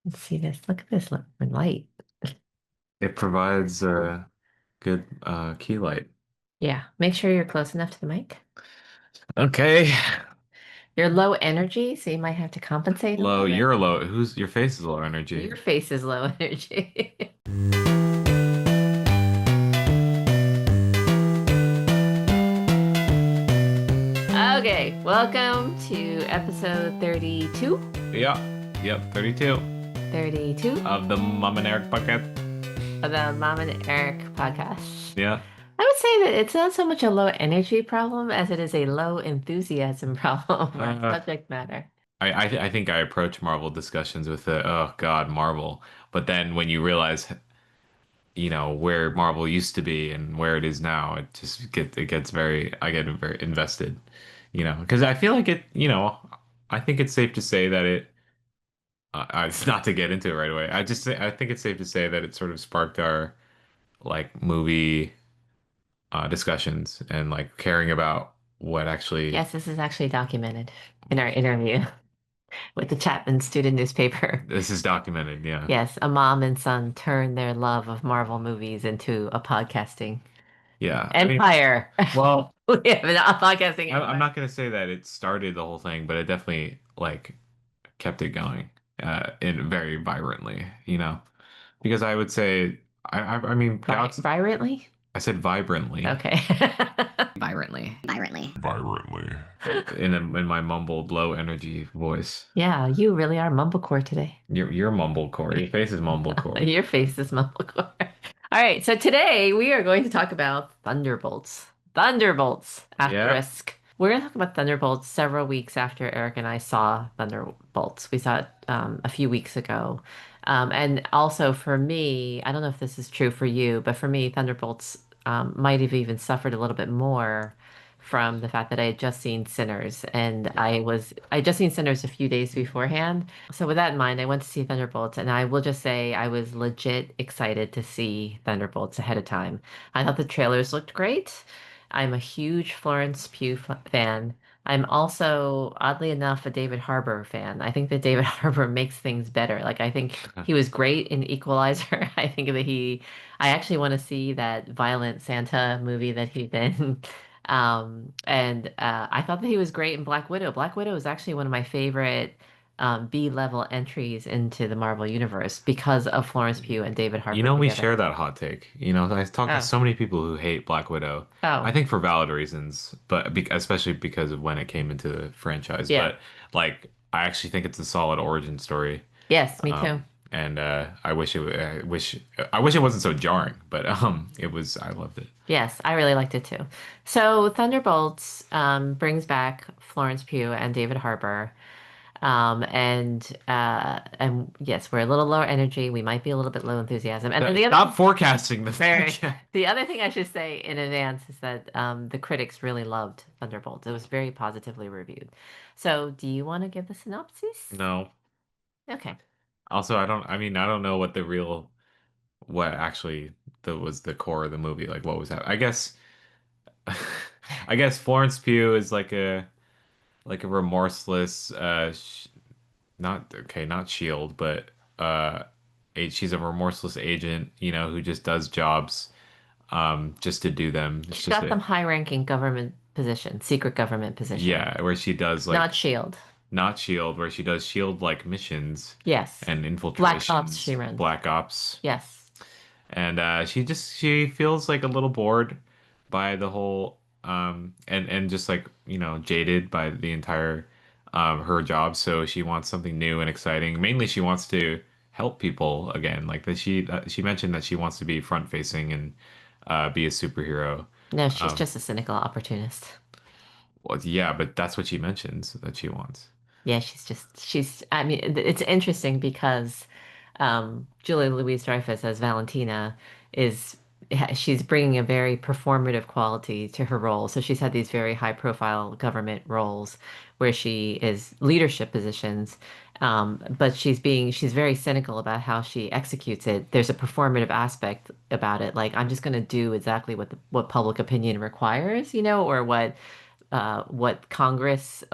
Let's see this. Look at this light. It provides a good key light. Yeah, make sure you're close enough to the mic. Okay. You're low energy, so you might have to compensate a Low, little bit. you're low. Your face is low Your energy. face is low energy. Okay, welcome to episode 32. Yeah. Yep, 32 32 of the Mom and Eric bucket. of the Mom and Eric podcast. Yeah. I would say that it's not so much a low energy problem as it is a low enthusiasm problem for Uh, subject matter. I think I approach Marvel discussions with oh God, Marvel. But then when you realize, where Marvel used to be and where it is now, it gets very I get very invested, because I feel like I think it's safe to say that it's not to get into it right away. I think it's safe to say that it sort of sparked our like movie discussions and like caring about what actually Yes, this is actually documented in our interview with the Chapman student newspaper. this is documented. Yeah, Yes, a mom and son turn their love of Marvel movies into a podcasting yeah. I mean, empire. well, We have a podcasting I'm empire. not gonna say that it started the whole thing, but it definitely like kept it going in very vibrantly. Because I would say I mean Galaxy. Vibrantly? I said vibrantly Okay. Vibrantly. vibrantly in my mumbled low energy voice. Yeah, you really are mumblecore today. Your mumblecore. Your face is mumblecore. Your face is mumblecore. All right, so today we are going to talk about Thunderbolts. Thunderbolts, Yeah. asterisk. We're going to talk about Thunderbolts several weeks after Eric and I saw Thunderbolts. We saw it a few weeks ago. And also for me, I don't know if this is true for you, but for me, Thunderbolts might have even suffered a little bit more from the fact that I had just seen Sinners and I had just seen Sinners a few days beforehand. So with that in mind, I went to see Thunderbolts, and I will just say I was legit excited to see Thunderbolts ahead of time. I thought the trailers looked great. I'm a huge Florence Pugh fan. I'm also, oddly enough, a David Harbour fan. I think that David Harbour makes things better. Like I think he was great in Equalizer. I actually want to see that Violent Santa movie that he did. And I thought that he was great in Black Widow. Black Widow is actually one of my favorite B-level entries into the Marvel Universe because of Florence Pugh and David Harbour We together. share that hot take. I talk to Oh, so many people who hate Black Widow. I oh, think for valid reasons, but especially because of when it came into the franchise. yeah. But like, I actually think it's a solid origin story. Yes, me too. And I wish it wasn't so jarring, but it was. I loved it. Yes, I really liked it too. So Thunderbolts brings back Florence Pugh and David Harbour. And yes, we're a little lower energy. We might be a little bit low enthusiasm. And then the other Stop forecasting the very future. the other thing I should say in advance is that the critics really loved Thunderbolts. It was very positively reviewed. So do you want to give the synopsis? No. Okay. Also, I don't. I mean, I don't know what actually was the core of the movie. Like, what was that? I guess. I guess Florence Pugh is like a remorseless not okay, not shield, but uh she's a remorseless agent, who just does jobs just to do them. It's She's just got some high-ranking government position, secret government position, yeah, where she does not like Shield. not shield, where she does shield like missions Yes. and Black Ops she infiltrations, runs. black ops. Yes. And she feels like a little bored by the whole and just like jaded by the entire her job, so she wants something new and exciting. Mainly she wants to help people again, like that she mentioned that she wants to be front facing and be a superhero. No, she's um just a cynical opportunist. well, yeah, but that's what she mentions that she wants. Yeah, I mean, it's interesting because Julia Louis-Dreyfus as Valentina is, she's bringing a very performative quality to her role. So she's had these very high-profile government roles where she is leadership positions, but she's very cynical about how she executes it. There's a performative aspect about it. Like, I'm just going to do exactly what public opinion requires, or what congressional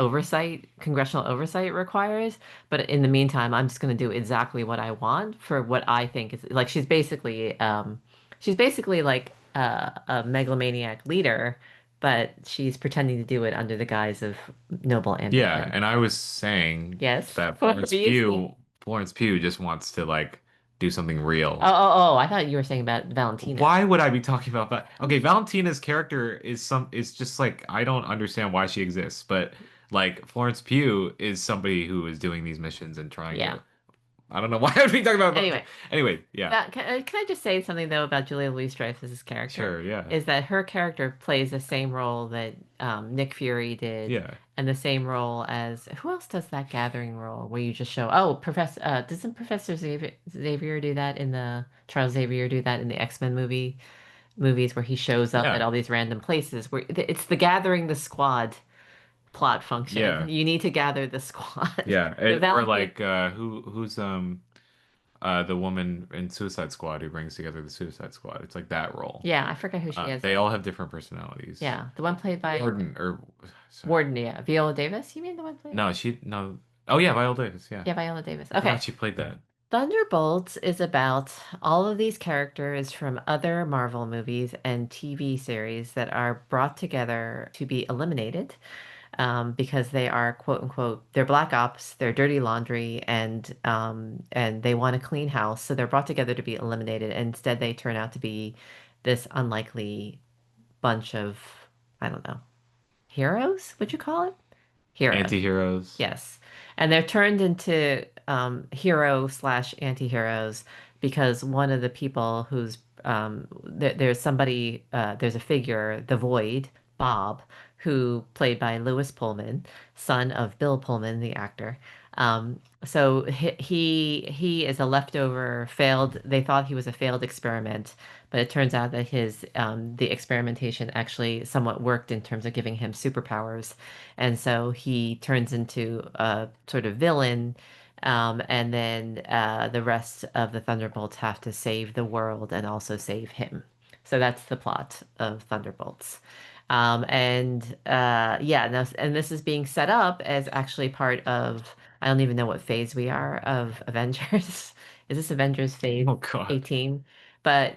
oversight requires. But in the meantime, I'm just going to do exactly what I want for what I think is like she's basically like a megalomaniac leader, but she's pretending to do it under the guise of noble Yeah, ambition. and I was saying Yes. that What were you saying? Florence Pugh just wants to like do something Oh, real. oh, oh, I thought you were saying about Valentina. Why would I be talking about that? Okay, Valentina's character is just like I don't understand why she exists, but like Florence Pugh is somebody who is doing these missions and trying Yeah. to I don't know why I would be talking about Anyway, anyway, yeah. can I just say something though about Julia Louis-Dreyfus's character? Sure, yeah. Is that her character plays the same role that Nick Fury did, Yeah. and the same role as who else does that gathering role where you just show? Oh, Professor doesn't Professor Xavier do that in the Charles Xavier do that in the X-Men movies where he shows up at Yeah. all these random places where it's the gathering the squad plot function. Yeah. You need to gather the squad. Yeah. The Or Valentine. like who's the woman in Suicide Squad who brings together the Suicide Squad. It's like that role. Yeah, I forget who she is. They all have different personalities. Yeah, the one played by Warden or sorry. Warden, yeah. Viola Davis? You mean the one played? No. Oh yeah, Viola Davis, yeah. Yeah, Viola Davis. I forgot Okay. she played that. Thunderbolts is about all of these characters from other Marvel movies and TV series that are brought together to be eliminated because they are quote unquote they're black ops, they're dirty laundry, and they want a clean house, so they're brought together to be eliminated. And instead, they turn out to be this unlikely bunch of I don't know heroes. Would you call it heroes? Anti-heroes. Yes. And they're turned into hero slash anti-heroes because one of the people who's there's somebody there's a figure, the Void, Bob, who played by Lewis Pullman, son of Bill Pullman, the actor. So he is a leftover failed. They thought he was a failed experiment, but it turns out that his the experimentation actually somewhat worked in terms of giving him superpowers, and so he turns into a sort of villain. And then the rest of the Thunderbolts have to save the world and also save him. So that's the plot of Thunderbolts. Yeah, no, and this is being set up as actually part of, I don't even know what phase we are of Avengers. Is this Avengers phase Oh God. 18? But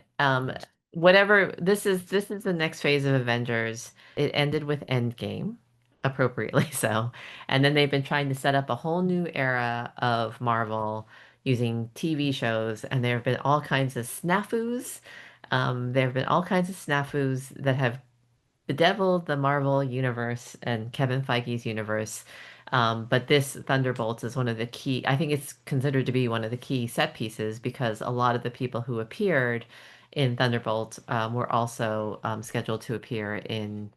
whatever, this is the next phase of Avengers. It ended with Endgame, appropriately so. And then they've been trying to set up a whole new era of Marvel using TV shows, and there have been all kinds of snafus. There have been all kinds of snafus that have bedeviled the Marvel universe and Kevin Feige's universe. But this Thunderbolts is one of the key, I think it's considered to be one of the key set pieces because a lot of the people who appeared in Thunderbolts were also scheduled to appear in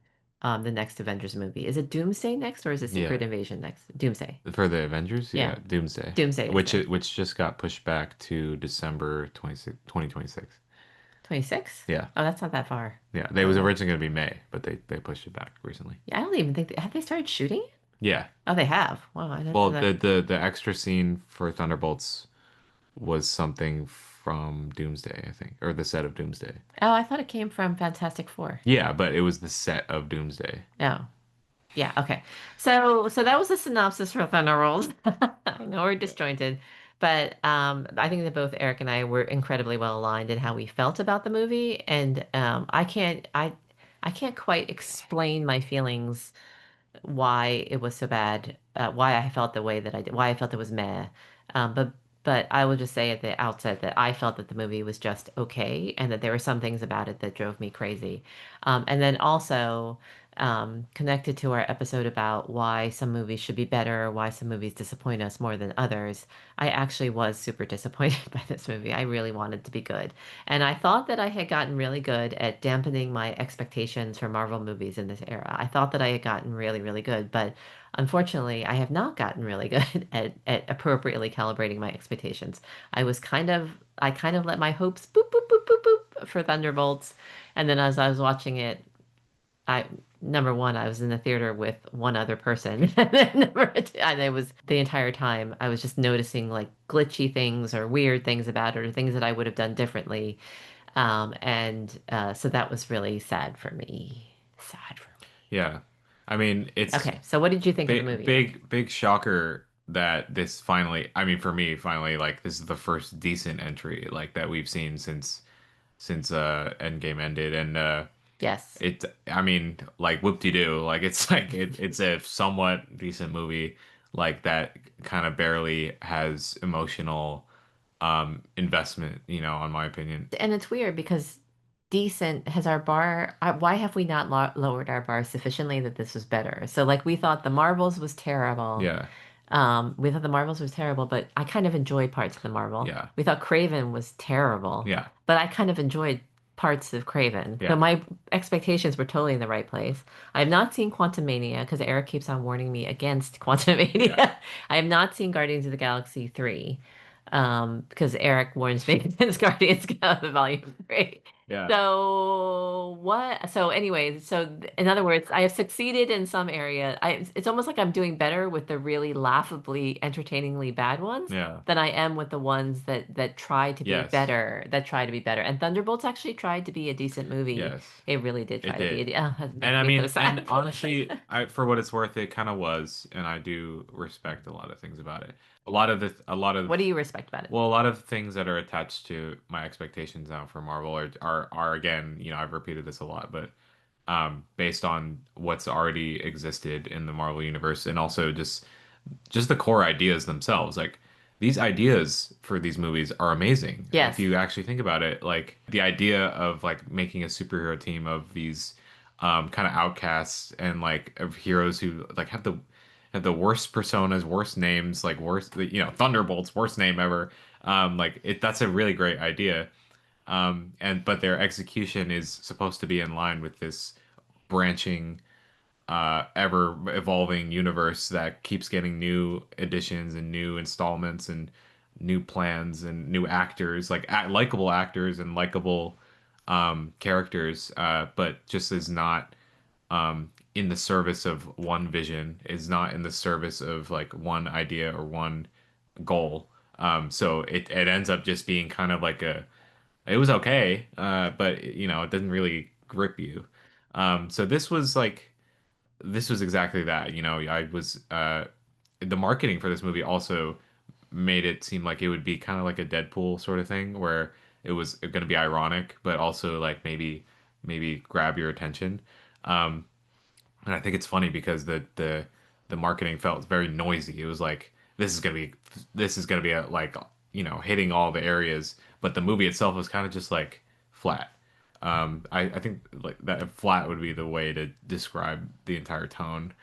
the next Avengers movie. Is it Doomsday next or is it Yeah. Secret Invasion next? Doomsday. For the Avengers, Yeah, yeah, Doomsday. Doomsday is next. Which just got pushed back to December 26, 2026. 26? Yeah. Oh, that's not that far. Yeah. They Oh, was well. originally gonna be May, but they pushed it back recently. Yeah, I don't even think, have they started shooting it? Yeah. Oh, they have. Wow, I didn't know Well, that. the extra scene for Thunderbolts was something from Doomsday, I think, or the set of Doomsday. Oh, I thought it came from Fantastic Four. Yeah, but it was the set of Doomsday. Oh. Yeah, okay. So that was the synopsis for Thunderbolts. I know we're disjointed, but I think that both Eric and I were incredibly well aligned in how we felt about the movie, and I can't quite explain my feelings why it was so bad, why I felt the way that I did, why I felt it was meh. But I will just say at the outset that I felt that the movie was just okay, and that there were some things about it that drove me crazy. And then also connected to our episode about why some movies should be better, why some movies disappoint us more than others. I actually was super disappointed by this movie. I really wanted to be good. And I thought that I had gotten really good at dampening my expectations for Marvel movies in this era. I thought that I had gotten really, really good, but unfortunately, I have not gotten really good at appropriately calibrating my expectations. I kind of let my hopes boop, boop, boop, boop, boop for Thunderbolts. And then as I was watching it, I number one, I was in the theater with one other person. And then and it was the entire time I was just noticing like glitchy things or weird things about it or things that I would have done differently. So that was really sad for me. Sad for me. Yeah. I mean, it's Okay, so what did you think of the big, movie then? big shocker that this finally, I mean, for me, finally, like this is the first decent entry like that we've seen since Endgame ended, and Yes. it, I mean, like whoop-de-doo, like it's like it's a somewhat decent movie like that kind of barely has emotional investment, on my opinion. And it's weird because decent has our bar. Why have we not lowered our bar sufficiently that this was better? So, like, we thought the Marvels was terrible. Yeah. We thought the Marvels was terrible, but I kind of enjoyed parts of the Marvel. Yeah. We thought Craven was terrible, Yeah. but I kind of enjoyed parts of Craven. So Yeah. my expectations were totally in the right place. I have not seen Quantumania because Eric keeps on warning me against Yeah. Quantumania. I have not seen Guardians of the Galaxy 3 because Eric warns me against Guardians of the Volume 3. Yeah. So what? So anyways, in other words, I have succeeded in some area. It's almost like I'm doing better with the really laughably, entertainingly bad ones Yeah. than I am with the ones that try to be Yes. better, that try to be better. And Thunderbolts actually tried to be a decent movie. Yes. It really did It try to be did. that And makes I me so mean, and sad. honestly, for what it's worth, it kind of was, and I do respect a lot of things about it. A lot of, What do you respect about it? well, a lot of things that are attached to my expectations now for Marvel are again, I've repeated this a lot, but based on what's already existed in the Marvel universe, and also just the core ideas themselves. Like these ideas for these movies are amazing. If Yes. you actually think about it, like the idea of like making a superhero team of these kind of outcasts and like of heroes who like have the worst personas, worst names, like worst, Thunderbolts, worst name ever. Like that's a really great idea. And but their execution is supposed to be in line with this branching ever evolving universe that keeps getting new editions and new installments and new plans and new actors, like likable actors and likable characters, but just is not in the service of one vision, is not in the service of like one idea or one goal. So it ends up just being kind of like it was okay, but it doesn't really grip you. So this was exactly that. I was the marketing for this movie also made it seem like it would be kind of like a Deadpool sort of thing where it was going to be ironic, but also like maybe grab your attention. Um, and I think it's funny because the marketing felt very noisy. It was like this is gonna be like hitting all the areas, but the movie itself was kind of just like flat. I think like that flat would be the way to describe the entire tone,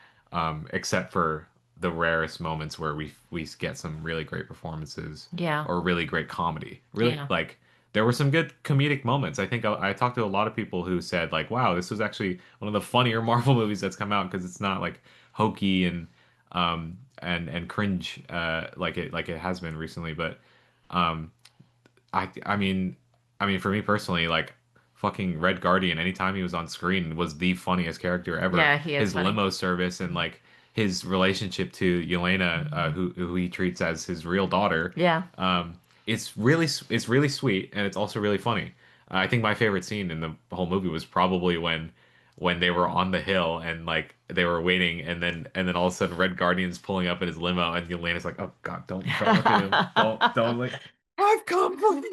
except for the rarest moments where we get some really great performances Yeah. or really great comedy. Really Yeah. like there were some good comedic moments. I think I talked to a lot of people who said like, "Wow, this was actually one of the funnier Marvel movies that's come out because it's not like hokey and cringe like it has been recently." But um, I mean, for me personally, like fucking Red Guardian, anytime he was on screen, was the funniest character ever. Yeah, he is His funny. limo service and like his relationship to Yelena, who he treats as his real daughter, Yeah. um, it's really sweet and it's also really funny. I think my favorite scene in the whole movie was probably when they were on the hill and like they were waiting and then all of a sudden Red Guardian's pulling up in his limo and Yelena's like, "Oh God, don't look at him, don't like I've come for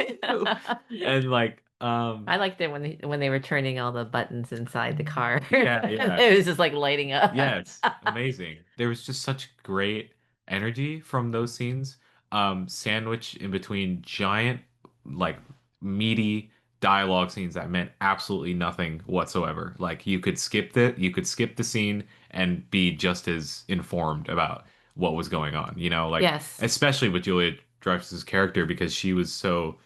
you," and like I liked it when they were turning all the buttons inside the car. yeah, And yeah. it was just like lighting up. Yes, amazing. There was just such great energy from those scenes, sandwiched in between giant, like meaty dialogue scenes that meant absolutely nothing whatsoever. Like you could skip the scene and be just as informed about what was going on. Like Yes. especially with Julia Dreyfus's character because she was so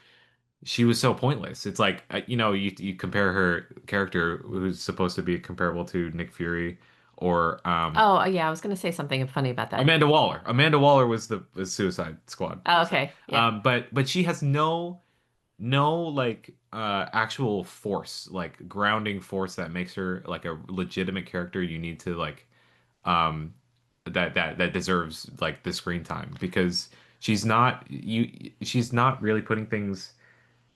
pointless. It's like you compare her character who's supposed to be comparable to Nick Fury or Oh, yeah, I was gonna say something funny about that. Amanda Waller. Amanda Waller was the Suicide Squad Oh, person. okay. Yeah. But she has no like actual force, like grounding force that makes her like a legitimate character you need to like um that deserves like the screen time because she's not really putting things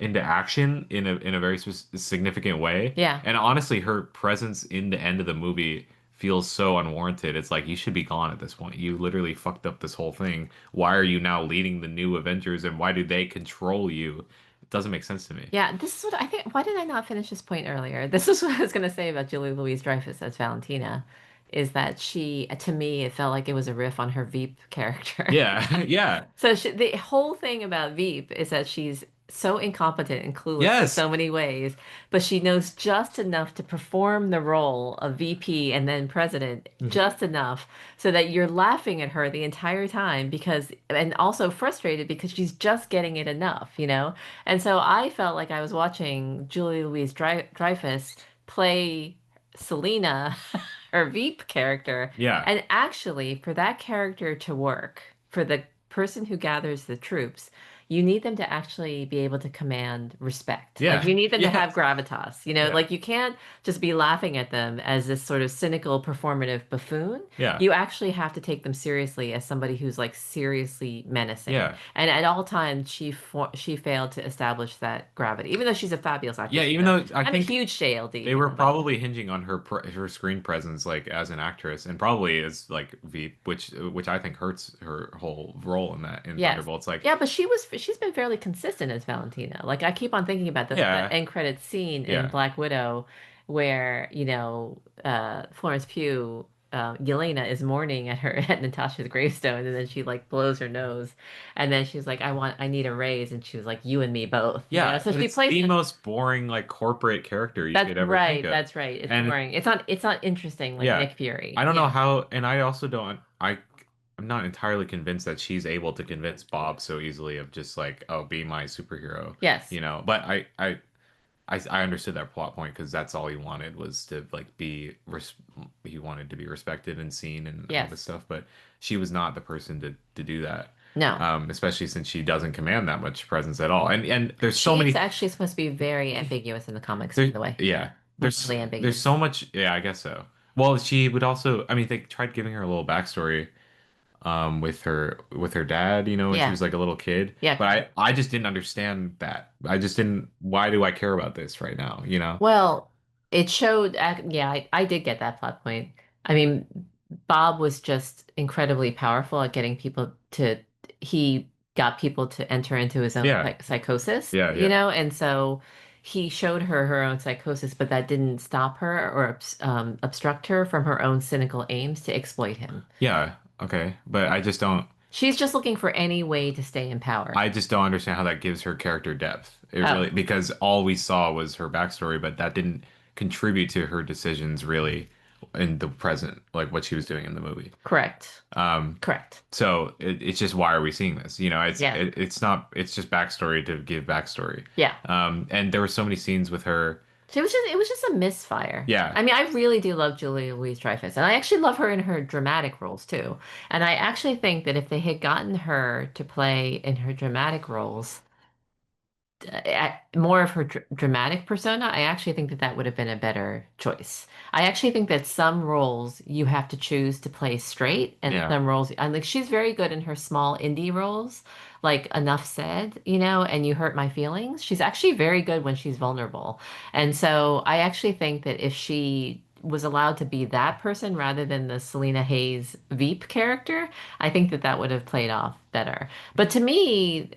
into action in a very significant way. Yeah. And honestly, her presence in the end of the movie feels so unwarranted. It's like you should be gone at this point. You literally fucked up this whole thing. Why are you now leading the new Avengers and why do they control you? It doesn't make sense to me. Yeah, this is what I think. Why did I not finish this point earlier? This is what I was going to say about Julie Louise-Dreyfus as Valentina, is that she, to me, it felt like it was a riff on her Veep character. Yeah, yeah. So the whole thing about Veep is that she's so incompetent and clueless in Yes. so many ways, but she knows just enough to perform the role of VP and then president, Mhm. just enough so that you're laughing at her the entire time because, and also frustrated because she's just getting it enough, you know? And so I felt like I was watching Julie Louise-Dreyfus play Selena, her Veep character. Yeah. And actually, for that character to work, for the person who gathers the troops, you need them to actually be able to command respect. Like Yeah. you need them to have Yes. gravitas, you know, Yeah. like you can't just be laughing at them as this sort of cynical performative buffoon. Yeah. You actually have to take them seriously as somebody who's like seriously menacing. Yeah. And at all times, she failed to establish that gravity, even though she's a fabulous Yeah, actress. You even know, though I I'm a think huge JLD they were fan, by the way. probably hinging on her screen presence like as an actress and probably as like Veep, which I think hurts her whole role in that in Yes. Thunderbolts. Like, Yeah, but she's been fairly consistent as Valentina. Like I keep on thinking about the yeah, end credits scene in yeah. Black Widow where, Florence Pugh, Yelena is mourning at her at Natasha's gravestone and then she like blows her nose and then she's like, I need a raise and she was like, you and me both, you know? Yeah, So and she it's plays the most boring like corporate character you that's could ever think right, of. that's right. It's And boring. It's not interesting like yeah, Nick Fury. I don't know Yeah. how, and I also don't. I'm not entirely convinced that she's able to convince Bob so easily of just like, oh, be my superhero, Yes. you know. But I understood that plot point because that's all he wanted was to like he wanted to be respected and seen and all this Yes. stuff. But she was not the person to do that, No. especially since she doesn't command that much presence at all. And there's so She's many. actually supposed to be very ambiguous in the comics, by There, the way. yeah. Really There's ambiguous. so much. Yeah, I guess so. Well, she would also. I mean, they tried giving her a little backstory, with her dad. You know, when she Yeah. was like a little kid. Yeah. But I just didn't understand that. I just didn't. Why do I care about this right now? You know? Well, it showed, yeah, I did get that plot point. I mean, Bob was just incredibly powerful at he got people to enter into his own Yeah. psychosis, Yeah. you Yeah. know, and so he showed her her own psychosis, but that didn't stop her or obstruct her from her own cynical aims to exploit him. Yeah. Okay. But I just don't. She's just looking for any way to stay in power. I just don't understand how that gives her character depth. It Oh, really because all we saw was her backstory, but that didn't contribute to her decisions really in the present, like what she was doing in the movie. correct. Um, Correct. so it's just why are we seeing this? You know, Yeah. it's not it's just backstory to give backstory. Yeah. And there were so many scenes with her. It was just a misfire. Yeah, I mean, I really do love Julia Louise-Dreyfus, and I actually love her in her dramatic roles too. And I actually think that if they had gotten her to play in her dramatic roles, more of her dramatic persona, I actually think that that would have been a better choice. I actually think that some roles you have to choose to play straight, and yeah, some roles, and like she's very good in her small indie roles, like Enough Said, and You Hurt My Feelings. She's actually very good when she's vulnerable. And so I actually think that if she was allowed to be that person rather than the Selena Hayes Veep character, I think that that would have played off better. But to me,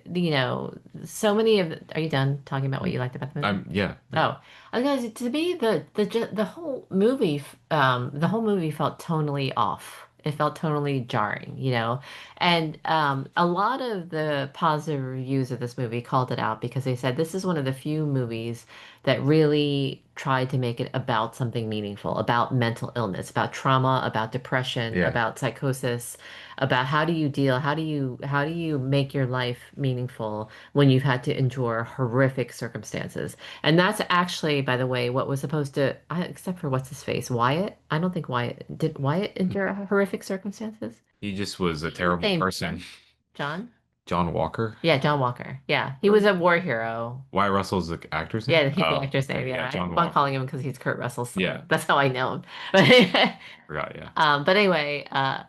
so many of are you done talking about what you liked about the movie? yeah, yeah, Oh, I was gonna say, to me, the whole movie, the whole movie felt tonally off. It felt tonally jarring, and a lot of the positive reviews of this movie called it out because they said this is one of the few movies that really tried to make it about something meaningful, about mental illness, about trauma, about depression, yeah, about psychosis, about how do you make your life meaningful when you've had to endure horrific circumstances. And that's actually, by the way, what was supposed to, except for what's his face, Wyatt. I don't think did Wyatt endure horrific circumstances? he just was a His terrible name, person. John? John Walker. Yeah, John Walker. Yeah, he was a war hero. Wyatt Russell's the actor's name? Yeah, he's the Oh, actor's name. okay, Yeah, yeah, I John keep on Walker. calling him because he's Kurt Russell's son. Yeah, That's how I know him. But forgot. Yeah, But anyway,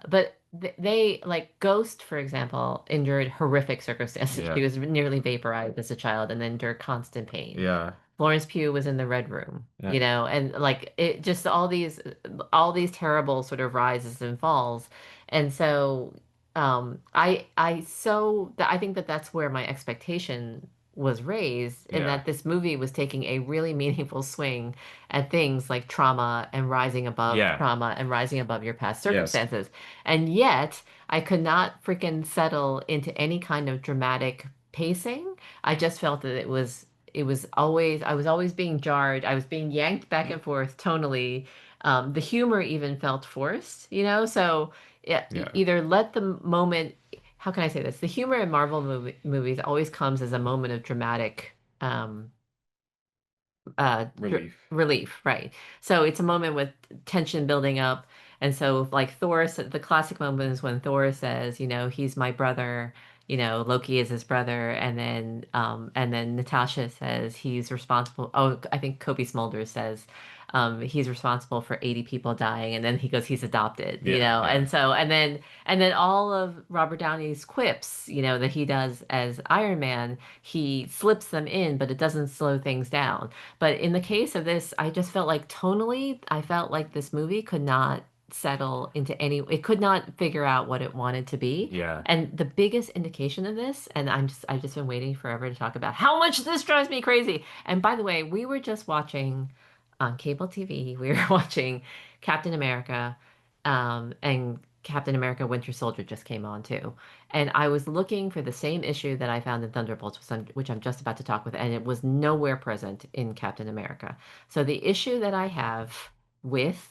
but they like Ghost, for example, endured horrific circumstances. yeah, She was nearly vaporized as a child and then endured constant pain. yeah. Florence Pugh was in the Red Room, Yeah. and like it just all these terrible sort of rises and falls. And so I think that that's where my expectation was raised, in Yeah. that this movie was taking a really meaningful swing at things like trauma and rising above Yeah. trauma and rising above your past Yes. circumstances. And yet I could not freaking settle into any kind of dramatic pacing. I just felt that it was always, I was always being jarred. I was being yanked back and forth tonally. The humor even felt forced, so yeah, Yeah. either let the moment, how can I say this? The humor in Marvel movies always comes as a moment of dramatic um, Relief. relief, right? So it's a moment with tension building up. And so, like the classic moment is when Thor says, he's my brother, Loki is his brother, and then Natasha says he's responsible. Oh, I think Kobe Smulders says he's responsible for 80 people dying, and then he goes, he's adopted, Yeah. Yeah. and then all of Robert Downey's quips, that he does as Iron Man, he slips them in, but it doesn't slow things down. But in the case of this, I just felt like tonally, I felt like this movie could not settle into it could not figure out what it wanted to be. Yeah. And the biggest indication of this, and I've just been waiting forever to talk about how much this drives me crazy. And by the way, we were just watching on cable TV, we were watching Captain America, and Captain America Winter Soldier just came on too. And I was looking for the same issue that I found in Thunderbolts, which I'm just about to talk with, and it was nowhere present in Captain America. So the issue that I have with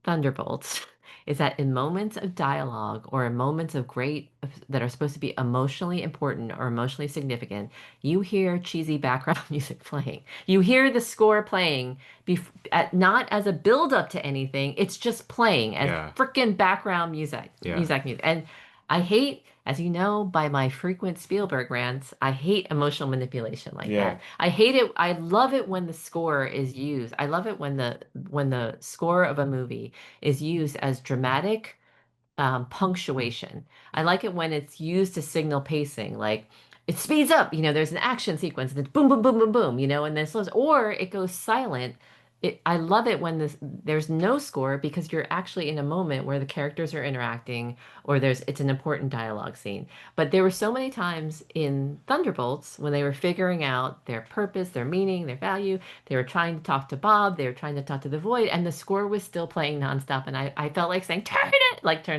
Thunderbolts is that in moments of dialogue or in moments of great that are supposed to be emotionally important or emotionally significant, you hear cheesy background music playing. You hear the score playing, not as a build up to anything. It's just playing as Yeah. freaking background music, Yeah. music. And I hate, as you know, by my frequent Spielberg rants, I hate emotional manipulation like Yeah. that. I hate it. I love it when the score is used. I love it when the score of a movie is used as dramatic punctuation. I like it when it's used to signal pacing, like it speeds up, there's an action sequence, and then boom, boom, boom, boom, boom, and then it slows, or it goes silent. I love it when there's no score because you're actually in a moment where the characters are interacting, or it's an important dialogue scene. But there were so many times in Thunderbolts when they were figuring out their purpose, their meaning, their value. They were trying to talk to Bob, they were trying to talk to the Void, and the score was still playing nonstop. And I felt like saying, turn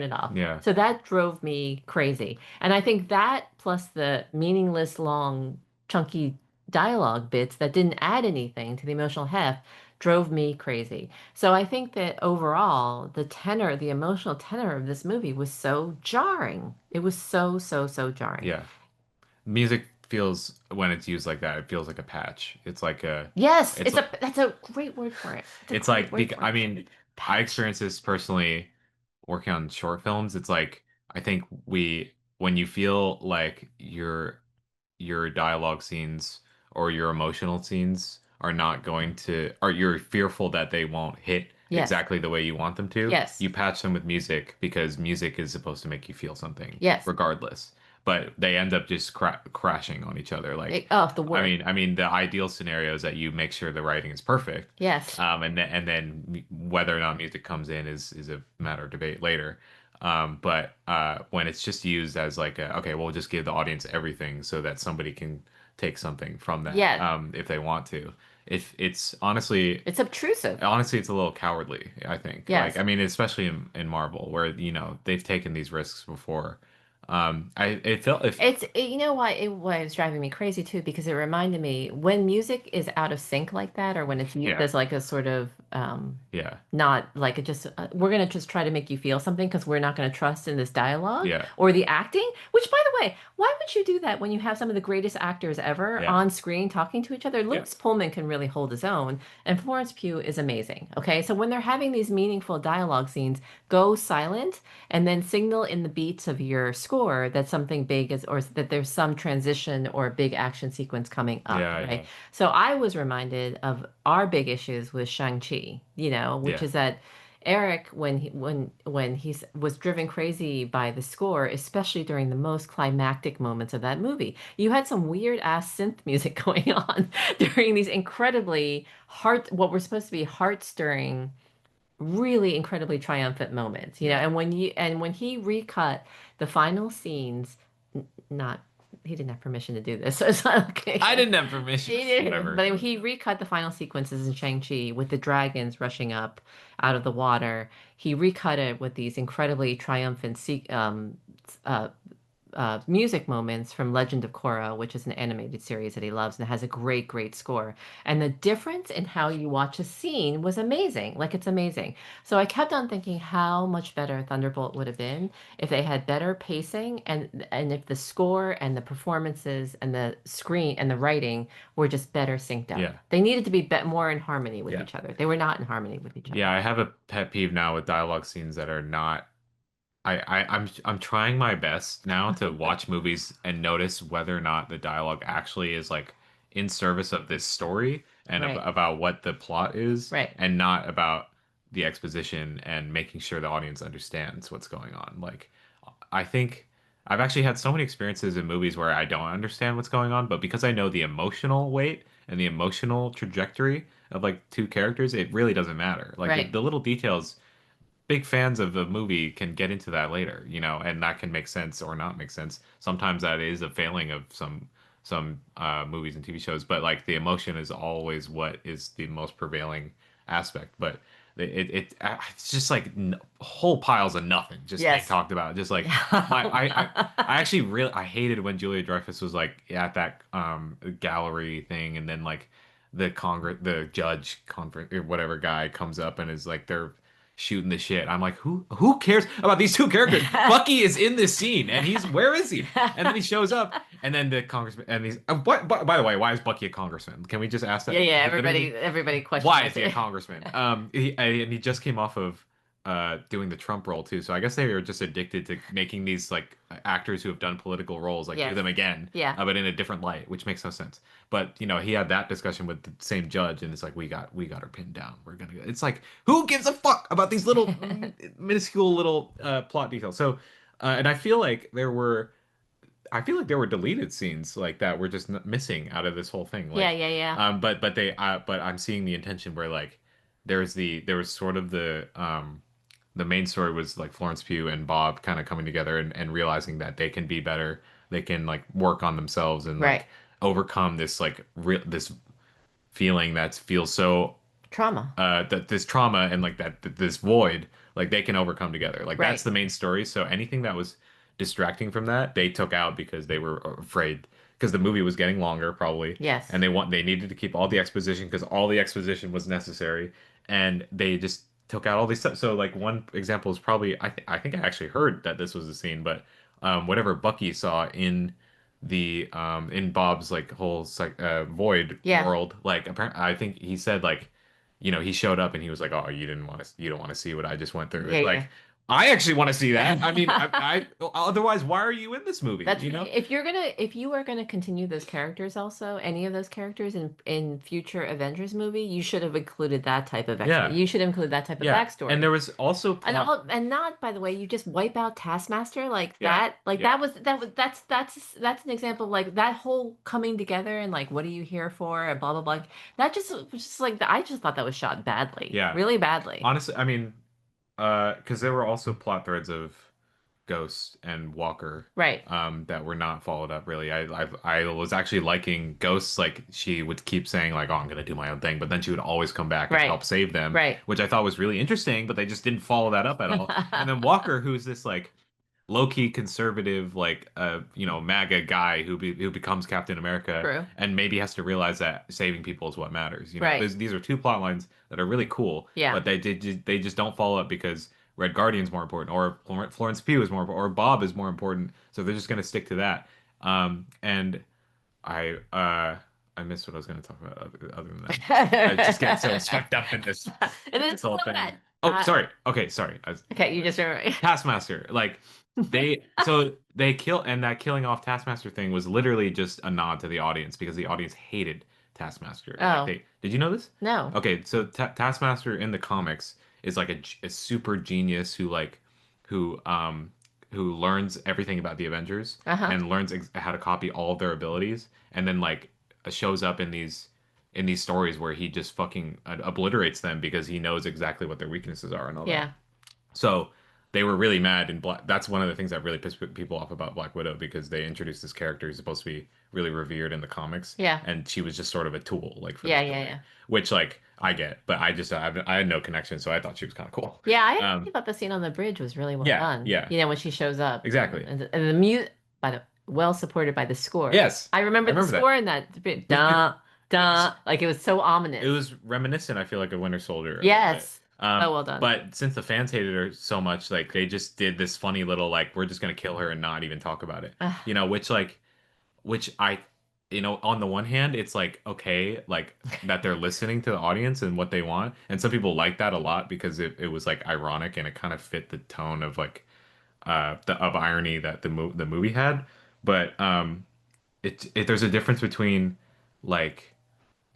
it off. Yeah. So that drove me crazy. And I think that plus the meaningless, long, chunky dialogue bits that didn't add anything to the emotional heft drove me crazy. So I think that overall, the emotional tenor of this movie was so jarring. It was so, so, so jarring. Yeah. Music feels when it's used like that, it feels like a patch. Yes, It's that's a great word for it. It's a it's great like word for I it. mean, I Patch. experienced this personally working on short films. It's like I think when you feel like your dialogue scenes or your emotional scenes are not going to, or you're fearful that they won't hit Yes. exactly the way you want them to, Yes. you patch them with music because music is supposed to make you feel something Yes. regardless. But they end up just crashing on each other. Like, Oh, the word. I mean, the ideal scenario is that you make sure the writing is perfect, Yes. and then whether or not music comes in is a matter of debate later. But when it's just used as like okay, we'll just give the audience everything so that somebody can take something from that Yeah. if they want to. If it's honestly, It's obtrusive. honestly, it's a little cowardly, I think. Like, Yes. I mean, especially in Marvel, where they've taken these risks before. I it felt if You know why it was driving me crazy too, because it reminded me when music is out of sync like that, or when it's used yeah, as like a sort of yeah, not like it just we're gonna just try to make you feel something because we're not gonna trust in this dialogue yeah, or the acting. Which, by the way, why would you do that when you have some of the greatest actors ever yeah, on screen talking to each other? yeah, Lucas Pullman can really hold his own, and Florence Pugh is amazing. Okay, so when they're having these meaningful dialogue scenes, go silent and then signal in the beats of your score that something big is, or that there's some transition or big action sequence coming up, yeah, right? yeah, So I was reminded of our big issues with Shang-Chi, which yeah, is that Eric, was driven crazy by the score, especially during the most climactic moments of that movie. You had some weird ass synth music going on during these incredibly what were supposed to be heart stirring, really incredibly triumphant moments, Yeah. and when he recut the final scenes, not he didn't have permission to do this, so it's not I okay. didn't have permission. He did, Whatever. but he recut the final sequences in Shang-Chi with the dragons rushing up out of the water. He recut it with these incredibly triumphant uh, music moments from Legend of Korra, which is an animated series that he loves and it has a great, great score. And the difference in how you watch a scene was amazing. Like it's amazing. So I kept on thinking how much better Thunderbolt would have been if they had better pacing and if the score and the performances and the screen and the writing were just better synced up. Yeah. They needed to be more in harmony with Yeah. each other. They were not in harmony with each Yeah, other. I have a pet peeve now with dialogue scenes that are not I'm trying my best now to watch movies and notice whether or not the dialogue actually is like in service of this story and Right. about what the plot is Right. and not about the exposition and making sure the audience understands what's going on. Like I think I've actually had so many experiences in movies where I don't understand what's going on, but because I know the emotional weight and the emotional trajectory of like two characters, it really doesn't matter. Like Right. the little details big fans of a movie can get into that later, and that can make sense or not make sense. Sometimes that is a failing of some movies and TV shows, but like the emotion is always what is the most prevailing aspect. But it's just like whole piles of nothing just being Yes. talked about. Just like I actually really I hated when Julia Dreyfus was like at that gallery thing, and then like the judge conference or whatever guy comes up and is like they're shooting the shit. I'm like, who cares about these two characters? Bucky is in this scene, and he's where is he? And then he shows up, and then the congressman, and he's what? By the way, why is Bucky a congressman? Can we just ask Yeah, that yeah, definitively? everybody Why questions is he a it. congressman? And he just came off of doing the Trump role too. So I guess they were just addicted to making these like actors who have done political roles like do Yes. them again, Yeah. but in a different light, which makes no sense. But he had that discussion with the same judge, and it's like we got her pinned down. We're gonna. It's like who gives a fuck about these little minuscule little plot details? So, and I feel like there were deleted scenes like that were just missing out of this whole thing. Yeah, Like, yeah, yeah. but I'm seeing the intention where like there was sort of the main story was like Florence Pugh and Bob kind of coming together and realizing that they can be better. They can like work on themselves and Right. like overcome this like this feeling that feels so Trauma. that this trauma and like this void like they can overcome together like that's Right. the main story, so anything that was distracting from that they took out because they were afraid because the movie was getting longer probably, Yes. and they needed to keep all the exposition because all the exposition was necessary, and they just took out all these stuff. So like one example is probably I think I actually heard that this was the scene, but whatever Bucky saw in Bob's like whole void Yeah. world, like apparently I think he said like he showed up and he was like, "Oh, you don't want to see what I just went through." Yeah, It's yeah. like, I actually want to see that. I mean, otherwise, why are you in this movie? That's if you are gonna continue those characters also, any of those characters in future Avengers movie, you should have included that type of Yeah, you should include that type of yeah. And backstory. there was also plot. And not, by the way, you just wipe out Taskmaster like Yeah, that. Like yeah, that's an example of like that whole coming together and like what are you here for and blah blah blah. That just was just like I just thought that was shot badly, yeah. really badly. Honestly, I mean, because there were also plot threads of Ghost and Walker Right, that were not followed up really. I was actually liking Ghosts, like she would keep saying like, "Oh, I'm gonna do my own thing," but then she would always come back and right, help save them, right. which I thought was really interesting, but they just didn't follow that up at all. And then Walker, who's this like low-key conservative, like MAGA guy who becomes Captain America True. and maybe has to realize that saving people is what matters. Right. These are two plot lines that are really cool, Yeah. but they just don't follow up because Red Guardian's more important, or Florence Pugh is more important, or Bob is more important. So they're just gonna stick to that. And I I missed what I was gonna talk about other than that. I just get so swept up in And then this whole slow thing. that. Oh, sorry. Okay, sorry. Okay, you just remember. Taskmaster. Like they kill, and that killing off Taskmaster thing was literally just a nod to the audience because the audience hated Taskmaster. Like Oh, they did you know this? no. Okay, so Taskmaster in the comics is like a super genius who who learns everything about the Avengers Uh-huh. and learns how to copy all of their abilities, and then like shows up in these stories where he just fucking obliterates them because he knows exactly what their weaknesses are and all that. Yeah. So they were really mad, and that's one of the things that really pissed people off about Black Widow because they introduced this character who's supposed to be really revered in the comics, Yeah. and she was just sort of a tool like for the Yeah, yeah, story, yeah. which like I get, but I had no connection, so I thought she was kind of cool. Yeah, I Um, actually thought the scene on the bridge was really well yeah, done. yeah, You know, when she shows up exactly. and the music by the well supported by the score. Yes, I I remember the remember that. score in that bit. It, it, Duh, it was duh. Like it was so it ominous. was reminiscent, I feel like, of Winter Soldier a little bit. Yes. So well done. But since the fans hated her so much, like they just did this funny little like we're just gonna kill her and not even talk about it. Ugh. You know, which I on the one hand, it's like okay, like that they're listening to the audience and what they want. And some people like that a lot because it was like ironic and it kind of fit the tone of like the of irony that the movie had. But there's a difference between like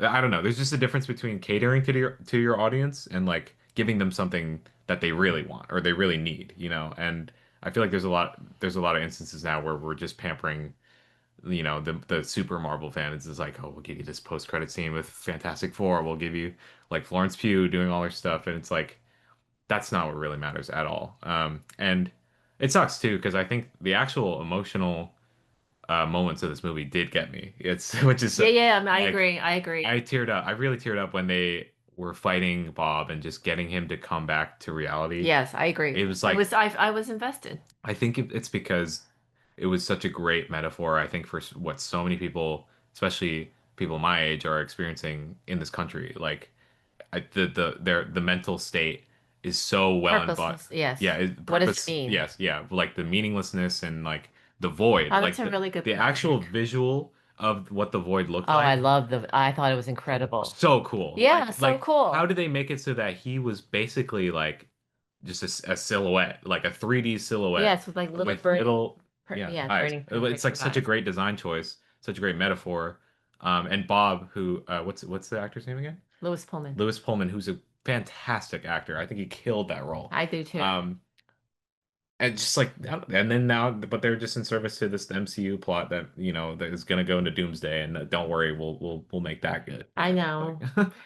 I don't know. There's just a difference between catering to your audience and like giving them something that they really want or they really need, you know. And I feel like there's a lot of instances now where we're just pampering, you know, the super Marvel fans is like, oh, we'll give you this post credit scene with Fantastic Four. We'll give you like Florence Pugh doing all her stuff, and it's like that's not what really matters at all. And it sucks too because I think the actual emotional moments of this movie did get me. It's which is Yeah, yeah, I like agree. I agree. I teared up. I really teared up when they were fighting Bob and just getting him to come back to reality. Yes, I agree. It was like I was invested. I think it's because it was such a great metaphor. I think for what so many people, especially people my age, are experiencing in this country. Like the mental state is so well embodied. Purposeless. Yes. Yeah, What does it purpose. mean? Yes, yeah, like the meaninglessness and like the void, Oh, that's like a really good the actual point. visual of what the void looked Oh, like. I thought it was incredible. So cool. Yeah, so How cool. did they make it so that he was basically like just a silhouette, like a 3D silhouette Yes, with like little with burning, little, yeah, yeah, eyes. burning It's like pinpricks of such a eyes. great design choice, such a great metaphor. And Bob, who, what's the actor's name again? Louis Pullman. Lewis Pullman, who's a fantastic actor. I think he killed that role. I do too. Um, and just like, and then now, but they're just in service to this MCU plot that, you know, that is gonna go into Doomsday, and don't worry, we'll make that good. I Like, know.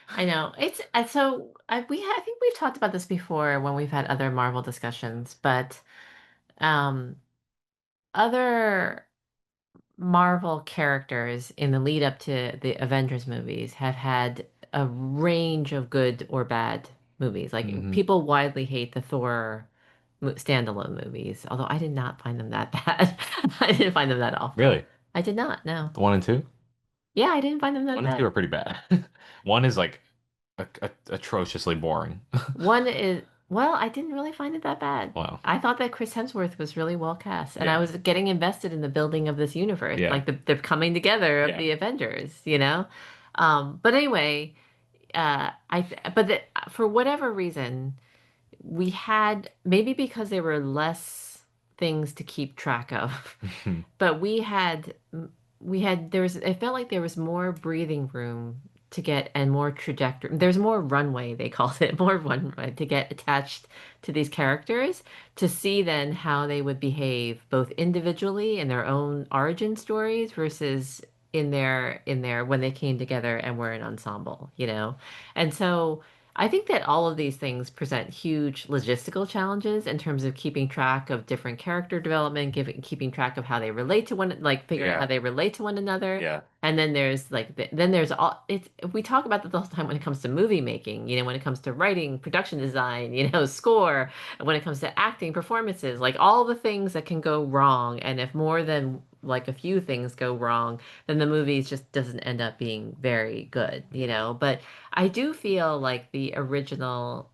I know. It's so I think we've talked about this before when we've had other Marvel discussions, but um other Marvel characters in the lead up to the Avengers movies have had a range of good or bad movies. Like hmm people widely hate the Thor standalone movies, although I did not find them that bad. I didn't find them that awful. Really? I did not, no. One and two? Yeah, I didn't find them that One and two bad. are pretty bad. One is like atrociously boring. One is, well, I didn't really find it that bad. Wow. I thought that Chris Hemsworth was really well cast, and I Yeah. was getting invested in the building of this universe, Yeah. like the coming together of Yeah. the Avengers, you know? But anyway, for whatever reason, we had maybe because there were less things to keep track of, but there was it felt like there was more breathing room to get and more trajectory. There's more runway, they called it, more runway to get attached to these characters to see then how they would behave both individually in their own origin stories versus in their when they came together and were an ensemble, you know? And so I think that all of these things present huge logistical challenges in terms of keeping track of different character development, keeping track of how they relate to like figuring out how Yeah. they relate to one another. Yeah. And then there's like then there's all it's we talk about that the whole time when it comes to movie making, you know, when it comes to writing, production design, you know, score, when it comes to acting, performances, like all the things that can go wrong. And if more than like a few things go wrong, then the movie just doesn't end up being very good, you know. But I do feel like the original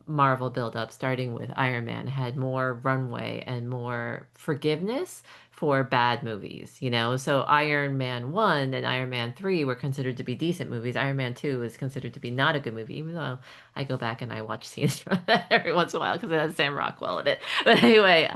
Marvel buildup, starting with Iron Man, had more runway and more forgiveness for bad movies, you know? So Iron Man 1 and Iron Man 3 were considered to be decent movies. Iron Man 2 is considered to be not a good movie, even though I go back and I watch scenes from that every once in a while because it has Sam Rockwell in it. But anyway,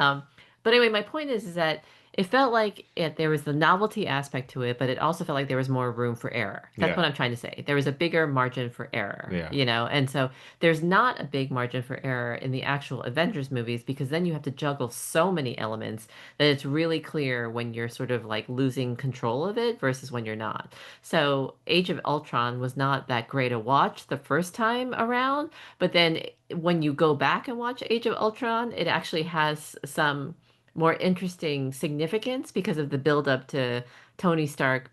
my point is that it felt like there was the novelty aspect to it, but it also felt like there was more room for error. That's Yeah. what I'm trying to say. There was a bigger margin for error, Yeah. you know? And so there's not a big margin for error in the actual Avengers movies because then you have to juggle so many elements that it's really clear when you're sort of like losing control of it versus when you're not. So Age of Ultron was not that great a watch the first time around, but then when you go back and watch Age of Ultron, it actually has some more interesting significance because of the build up to Tony Stark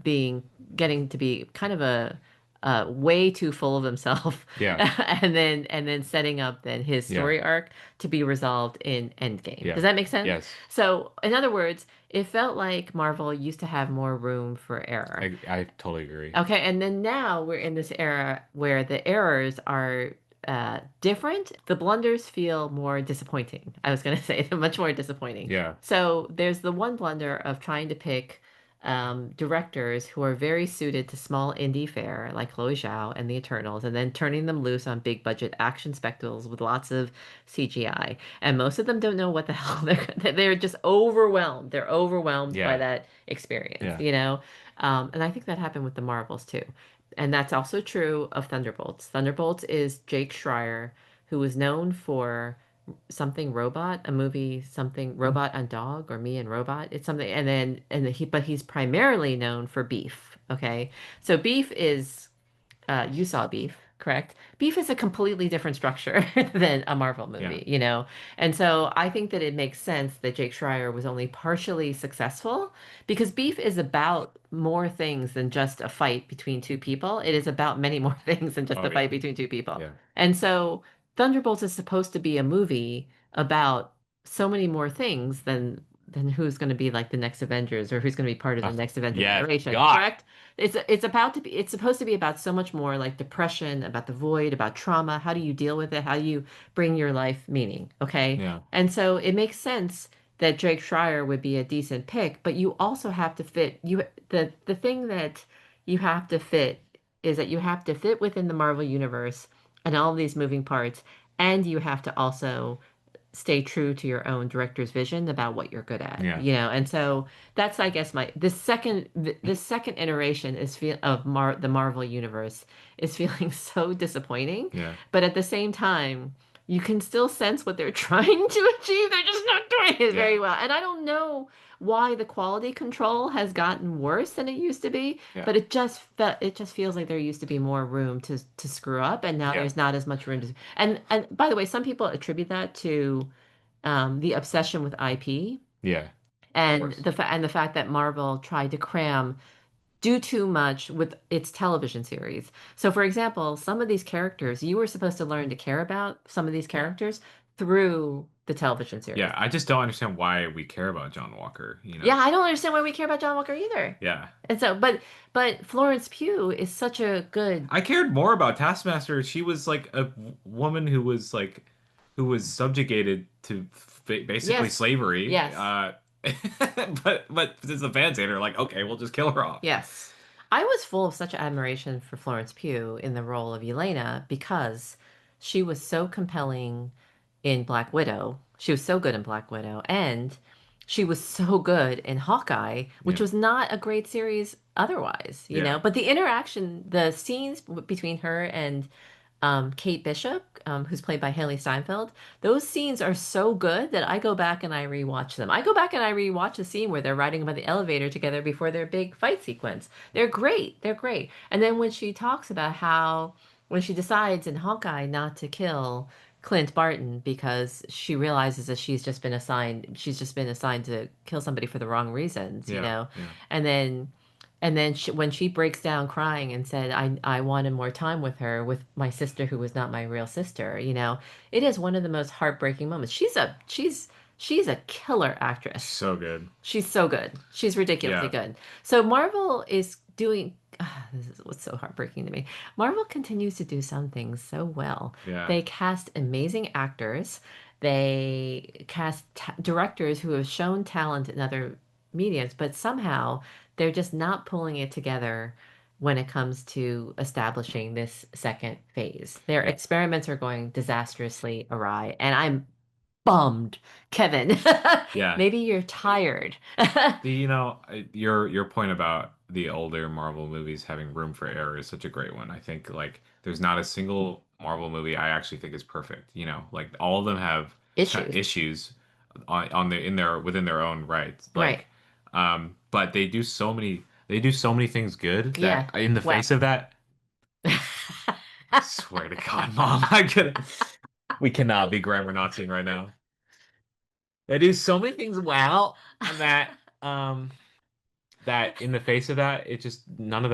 being getting to be kind of a way too full of himself, Yeah. and then setting up then his Yeah. story arc to be resolved in Endgame. Does Yeah. that make sense? Yes. So, in other words, it felt like Marvel used to have more room for error. I totally agree. Okay, and then now we're in this era where the errors are different. The blunders feel more disappointing. I was going to say they're much more disappointing. Yeah. So there's the one blunder of trying to pick directors who are very suited to small indie fare, like Chloe Zhao and the Eternals, and then turning them loose on big budget action spectacles with lots of CGI. And most of them don't know what the hell they're just overwhelmed. They're overwhelmed by Yeah. that experience, Yeah. you know? And I think that happened with the Marvels too. And that's also true of Thunderbolts. Thunderbolts is Jake Schreier, who was known for something robot, a movie, something robot and dog or me and robot. It's something, but he's primarily known for Beef. Okay. So Beef is you saw Beef, correct? Beef is a completely different structure than a Marvel Yeah. movie, you know? And so I think that it makes sense that Jake Schreier was only partially successful because Beef is about more things than just a fight between two people. It is about many more things than just Oh a fight yeah. between two people. Yeah. And so Thunderbolts is supposed to be a movie about so many more things than who's going to be like the next Avengers or who's going to be part of the Uh, next Avenger yeah. generation, God. correct? It's supposed to be about so much more like depression, about the void, about trauma. How do you deal with it? How do you bring your life meaning? Okay. Yeah. And so it makes sense that Drake Schreier would be a decent pick, but you also have to fit the thing that you have to fit is that you have to fit within the Marvel universe and all of these moving parts, and you have to also stay true to your own director's vision about what you're good at, Yeah. you know? And so that's, I guess, this second iteration is feel of the Marvel universe is feeling so disappointing, Yeah. but at the same time, you can still sense what they're trying to achieve. They're just not doing it Yeah. very well. And I don't know why the quality control has gotten worse than it used to be, Yeah. but it just feels like there used to be more room to screw up, and now Yeah. there's not as much room to. And by the way, some people attribute that to the obsession with IP Yeah. Of and course. the fact that Marvel tried to do too much with its television series. So, for example, some of these characters you were supposed to learn to care about some of these Yeah. characters through the television Yeah. series. I just don't understand why we care about John Walker, you know? Yeah, I don't understand why we care about John Walker either. Yeah. And so, but Florence Pugh is such a good. I cared more about Taskmaster. She was like a woman who was subjugated to basically Yes, slavery. yes. But since the fans hate her, like, okay, we'll just kill her off. Yes. I was full of such admiration for Florence Pugh in the role of Yelena because she was so compelling in Black Widow. She was so good in Black Widow, and she was so good in Hawkeye, which Yeah. was not a great series otherwise, you Yeah. know. But the interaction, the scenes between her and Kate Bishop, who's played by Haley Steinfeld, those scenes are so good that I go back and I rewatch them. I go back and I rewatch the scene where they're riding about the elevator together before their big fight sequence. They're great. They're great. And then when she talks about how, when she decides in Hawkeye not to kill Clint Barton because she realizes that she's just been assigned to kill somebody for the wrong reasons, you Yeah. know, Yeah. and then when she breaks down crying and said, I wanted more time with her, with my sister who was not my real sister, you know, it is one of the most heartbreaking moments. She's a killer actress. So good. She's so good. She's ridiculously Yeah. good. So Marvel is doing, this is what's so heartbreaking to me. Marvel continues to do some things so well. Yeah. They cast amazing actors. They cast directors who have shown talent in other mediums, but somehow they're just not pulling it together when it comes to establishing this second phase. Their Yeah. experiments are going disastrously awry, and I'm bummed, Kevin. Yeah. Maybe you're tired. Your point about the older Marvel movies having room for error is such a great one. I think like there's not a single Marvel movie I actually think is perfect. Like all of them have Issues. issues on the in their within their own rights. Right. But they do so many things good that Yeah. in the Well. face of that, I swear to God, Mom, we cannot be grammar Nazing right now. They do so many things well um that in the face of that, it just none of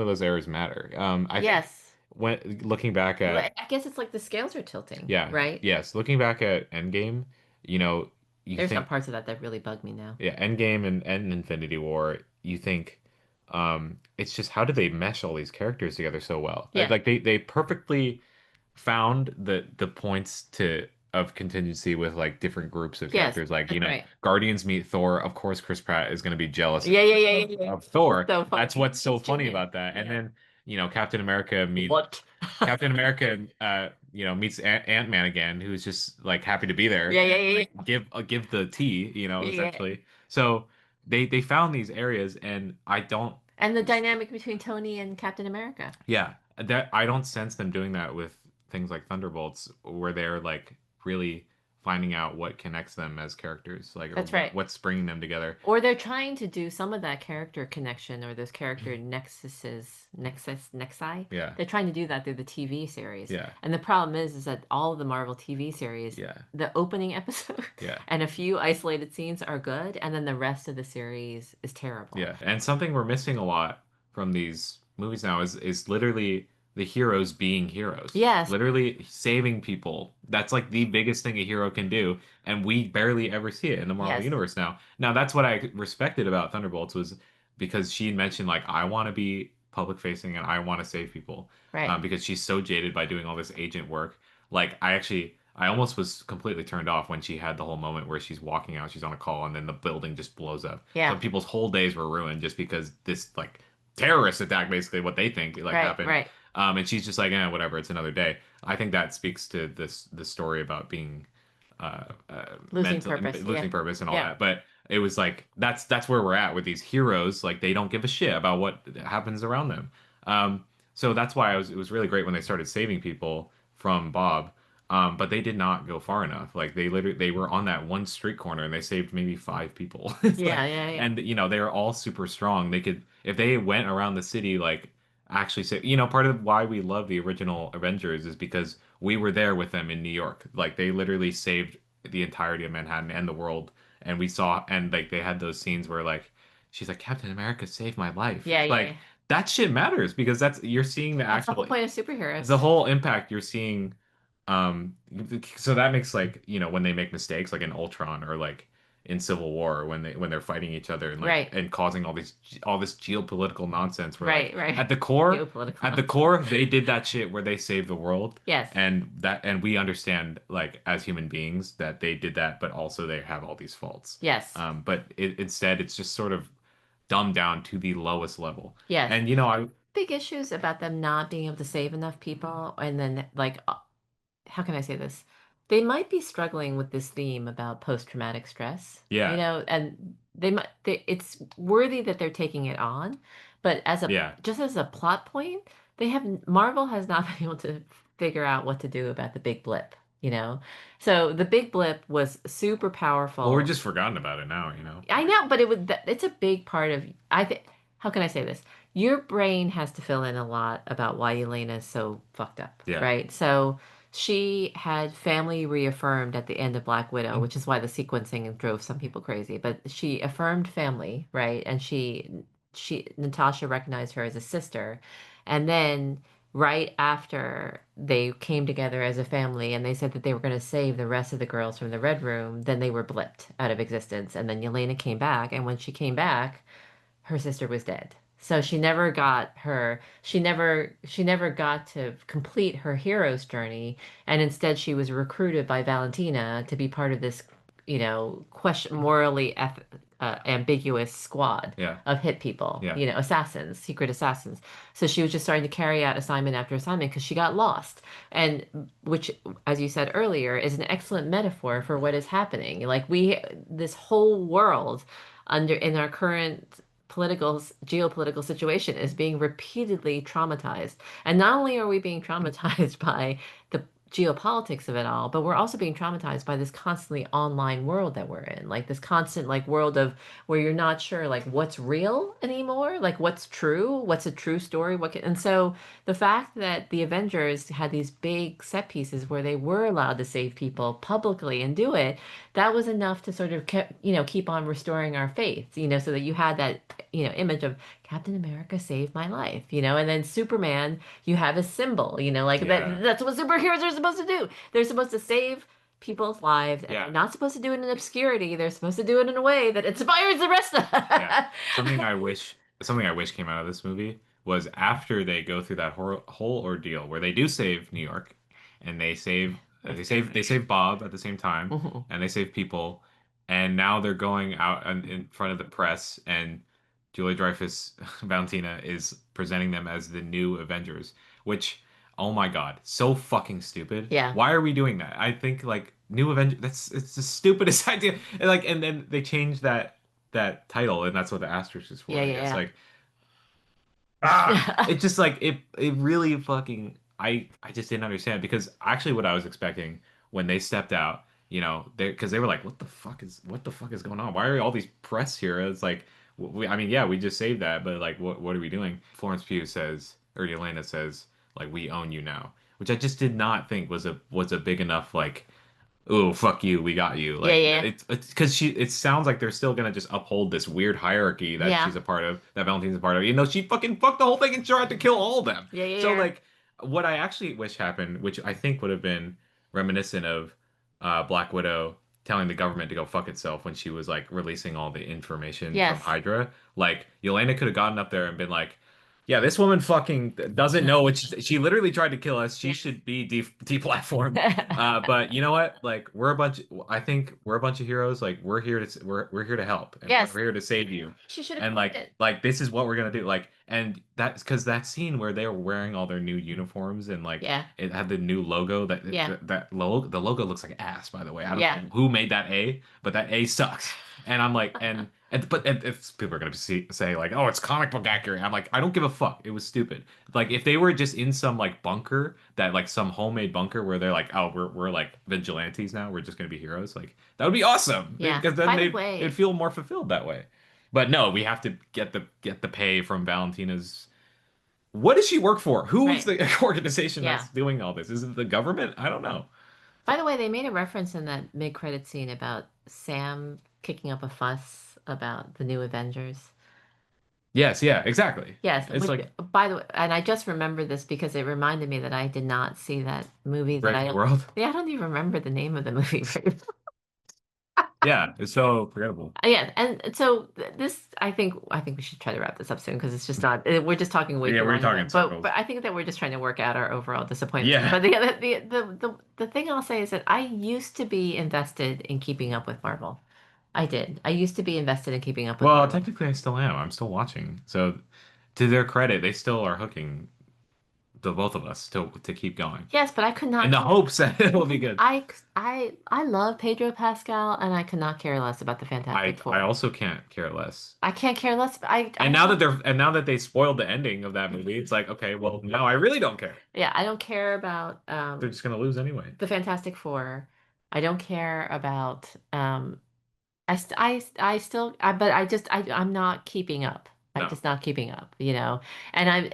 those errors matter. I think Yes. when looking back Well, at I guess it's like the scales are tilting, yeah, right? yes, looking back at Endgame, you know, you There's some think parts of that that really bug me now. yeah, Endgame and Infinity War, you think it's just how do they mesh all these characters together so well? Yeah. Like they perfectly found the points to of contingency with like different groups of Yes, characters. Like, that's right. Guardians meet Thor. Of course, Chris Pratt is going to be jealous Yeah, yeah, yeah, yeah, yeah. of It's Thor. so That's funny. what's so He's funny genuine. about that. And Yeah. then, Captain America What? Captain America, meets Ant-Man again, who's just like happy to be there. Yeah, yeah, yeah, Like give the tea, yeah. Yeah. essentially. So they found these areas, and I don't. And the dynamic between Tony and Captain America. Yeah, that I don't sense them doing that with things like Thunderbolts, where they're like really finding out what connects them as characters, like or That's right. what's bringing them together. Or they're trying to do some of that character connection or those character nexi. Yeah, They're trying to do that through the TV series. yeah, And the problem is that all of the Marvel TV series, yeah, the opening episode yeah, and a few isolated scenes are good, and then the rest of the series is terrible. yeah. And something we're missing a lot from these movies now is literally the heroes being heroes, Yes, literally saving people. That's like the biggest thing a hero can do, and we barely ever see it in the Marvel yes, universe now. Now that's what I respected about Thunderbolts was because she mentioned like I want to be public facing and I want to save people, right. because she's so jaded by doing all this agent work. Like I almost was completely turned off when she had the whole moment where she's walking out, she's on a call, and then the building just blows up. So Yeah, people's whole days were ruined just because this like terrorist attack, basically what they think like right, happened. right. And she's just like, whatever, it's another day. I think that speaks to the story about being Losing purpose. Yeah, losing purpose and all yeah, that. But it was like that's where we're at with these heroes. Like they don't give a shit about what happens around them. So that's why it was really great when they started saving people from Bob. But they did not go far enough. Like they were on that one street corner and they saved maybe five people. It's like, yeah, yeah, yeah. and they were all super strong. They could if they went around the city like actually say, part of why we love the original Avengers is because we were there with them in New York. Like they literally saved the entirety of Manhattan and the world. And we saw, and like they had those scenes where like she's like, Captain America saved my life. Yeah, yeah, Like yeah. that shit matters because you're seeing the That's the actual whole point of superheroes. the whole impact you're seeing. Um, so that makes like, when they make mistakes like in Ultron or like in Civil War when they're fighting each other and like Right, and causing all this geopolitical nonsense where like right, right. at the core Geopolitical they did that shit where they saved the world, Yes, and we understand like as human beings that they did that, but also they have all these faults. yes, But instead it's just sort of dumbed down to the lowest level. yes. And I Big issues about them not being able to save enough people, and then like, how can I say this? They might be struggling with this theme about post-traumatic stress, yeah, and it's worthy that they're taking it on, but yeah. just as a plot point, Marvel has not been able to figure out what to do about the big blip, you know? So the big blip was super Well, we're powerful. just forgotten about it now. I know, but it's a big part of I think how can I say this? Your brain has to fill in a lot about why Elena is so fucked up, Yeah. right? So she had family reaffirmed at the end of Black Widow, which is why the sequencing drove some people crazy. But she affirmed family, right? And she Natasha recognized her as a sister. And then right after they came together as a family and they said that they were going to save the rest of the girls from the Red Room, then they were blipped out of existence. And then Yelena came back. And when she came back, her sister was dead. So she never got to complete her hero's journey. And instead she was recruited by Valentina to be part of this, question morally ambiguous squad Yeah. of hit people, Yeah. assassins, secret assassins. So she was just starting to carry out assignment after assignment because she got lost. And which, as you said earlier, is an excellent metaphor for what is happening. Like this whole world in our current geopolitical situation is being repeatedly traumatized. And not only are we being traumatized by the geopolitics of it all, but we're also being traumatized by this constantly online world that we're in, like this constant like world of where you're not sure like what's real anymore, like what's true, what's a true story, and so the fact that the Avengers had these big set pieces where they were allowed to save people publicly and do it, that was enough to sort of keep on restoring our faith, so that you had that image of Captain America saved my life, and then Superman, you have a symbol, like Yeah. that's what superheroes are supposed to do. They're supposed to save people's lives, and they're Yeah. not supposed to do it in obscurity. They're supposed to do it in a way that inspires the rest of Yeah. us. Something I wish came out of this movie was after they go through that whole ordeal where they do save New York and they save Bob at the same time Mhm. and they save people and now they're going out in front of the press and Julia Dreyfus Valentina is presenting them as the new Avengers, which oh my God, so fucking stupid. Yeah. Why are we doing that? I think like new Avengers, it's the stupidest idea. And then they changed that title, and that's what the asterisk is for, Yeah, I guess. yeah, Like, ah, yeah. it just like it really fucking I just didn't understand because actually what I was expecting when they stepped out, they because they were like, what the fuck is going on? Why are all these press here? It's like I mean, yeah, we just saved that, but like, what are we doing? Florence Pugh says, or Yelena says, like, we own you now, which I just did not think was a big enough like oh fuck you, we got you. Yeah, Like yeah. it's because it sounds like they're still gonna just uphold this weird hierarchy that Yeah. she's a part of, that Valentine's a part of, she fucking fucked the whole thing and tried to kill all of them. Yeah, yeah, So yeah. like what I actually wish happened, which I think would have been reminiscent of Black Widow telling the government to go fuck itself when she was like releasing all the information from Yes. Hydra. Like Yelena could have gotten up there and been like, yeah, this woman fucking doesn't know what she literally tried to kill us. She Yes. should be deplatformed. But you know what? Like I think we're a bunch of heroes. Like we're here to help and Yes. we're here to save you. She should have And quit like it. like this is what we're gonna do. Like and that's because that scene where they were wearing all their new uniforms and like Yeah. it had the new logo Yeah. the logo looks like ass by the way. I don't Yeah. know who made that A, but that A sucks. And I'm like and if people are gonna say like, oh, it's comic book accurate. I'm like, I don't give a fuck. It was stupid. Like if they were just in some like bunker that like some homemade bunker where they're like, oh, we're like vigilantes now. We're just gonna be heroes. Like that would be awesome Yeah. because then By the they'd way, feel more fulfilled that way. But no, we have to get the pay from Valentina's. What does she work for? Who's right. the organization Yeah. that's doing all this? Is it the government? I don't know. By the way, they made a reference in that mid-credit scene about Sam kicking up a fuss about the new Avengers. Yes, yeah, exactly. Yes, It's which like by the way, and I just remembered this because it reminded me that I did not see that movie that Brave New I World. yeah, I don't even remember the name of the movie. Yeah, it's so forgettable. Yeah, and so this, I think we should try to wrap this up soon because it's just not. We're just talking way Yeah, too we're long talking about in it. But circles. I think that we're just trying to work out our overall disappointment. Yeah. But the thing I'll say is that I used to be invested in keeping up with Marvel. I did. I used to be invested in keeping up with Well, Marvel. technically, I still am. I'm still watching. So, to their credit, they still are hooking the both of us to keep going Yes, but I could in not the care. hopes that it will be good. I love Pedro Pascal, and I could not care less about the I Fantastic I Four. also can't care less. I can't care less. I And now that don't. they spoiled the ending of that movie, it's like, okay, well, now I really don't care. Yeah, I don't care about They're just gonna lose anyway. the Fantastic Four. I don't care about I still but I'm not keeping up. I'm No. just not keeping up, And I'm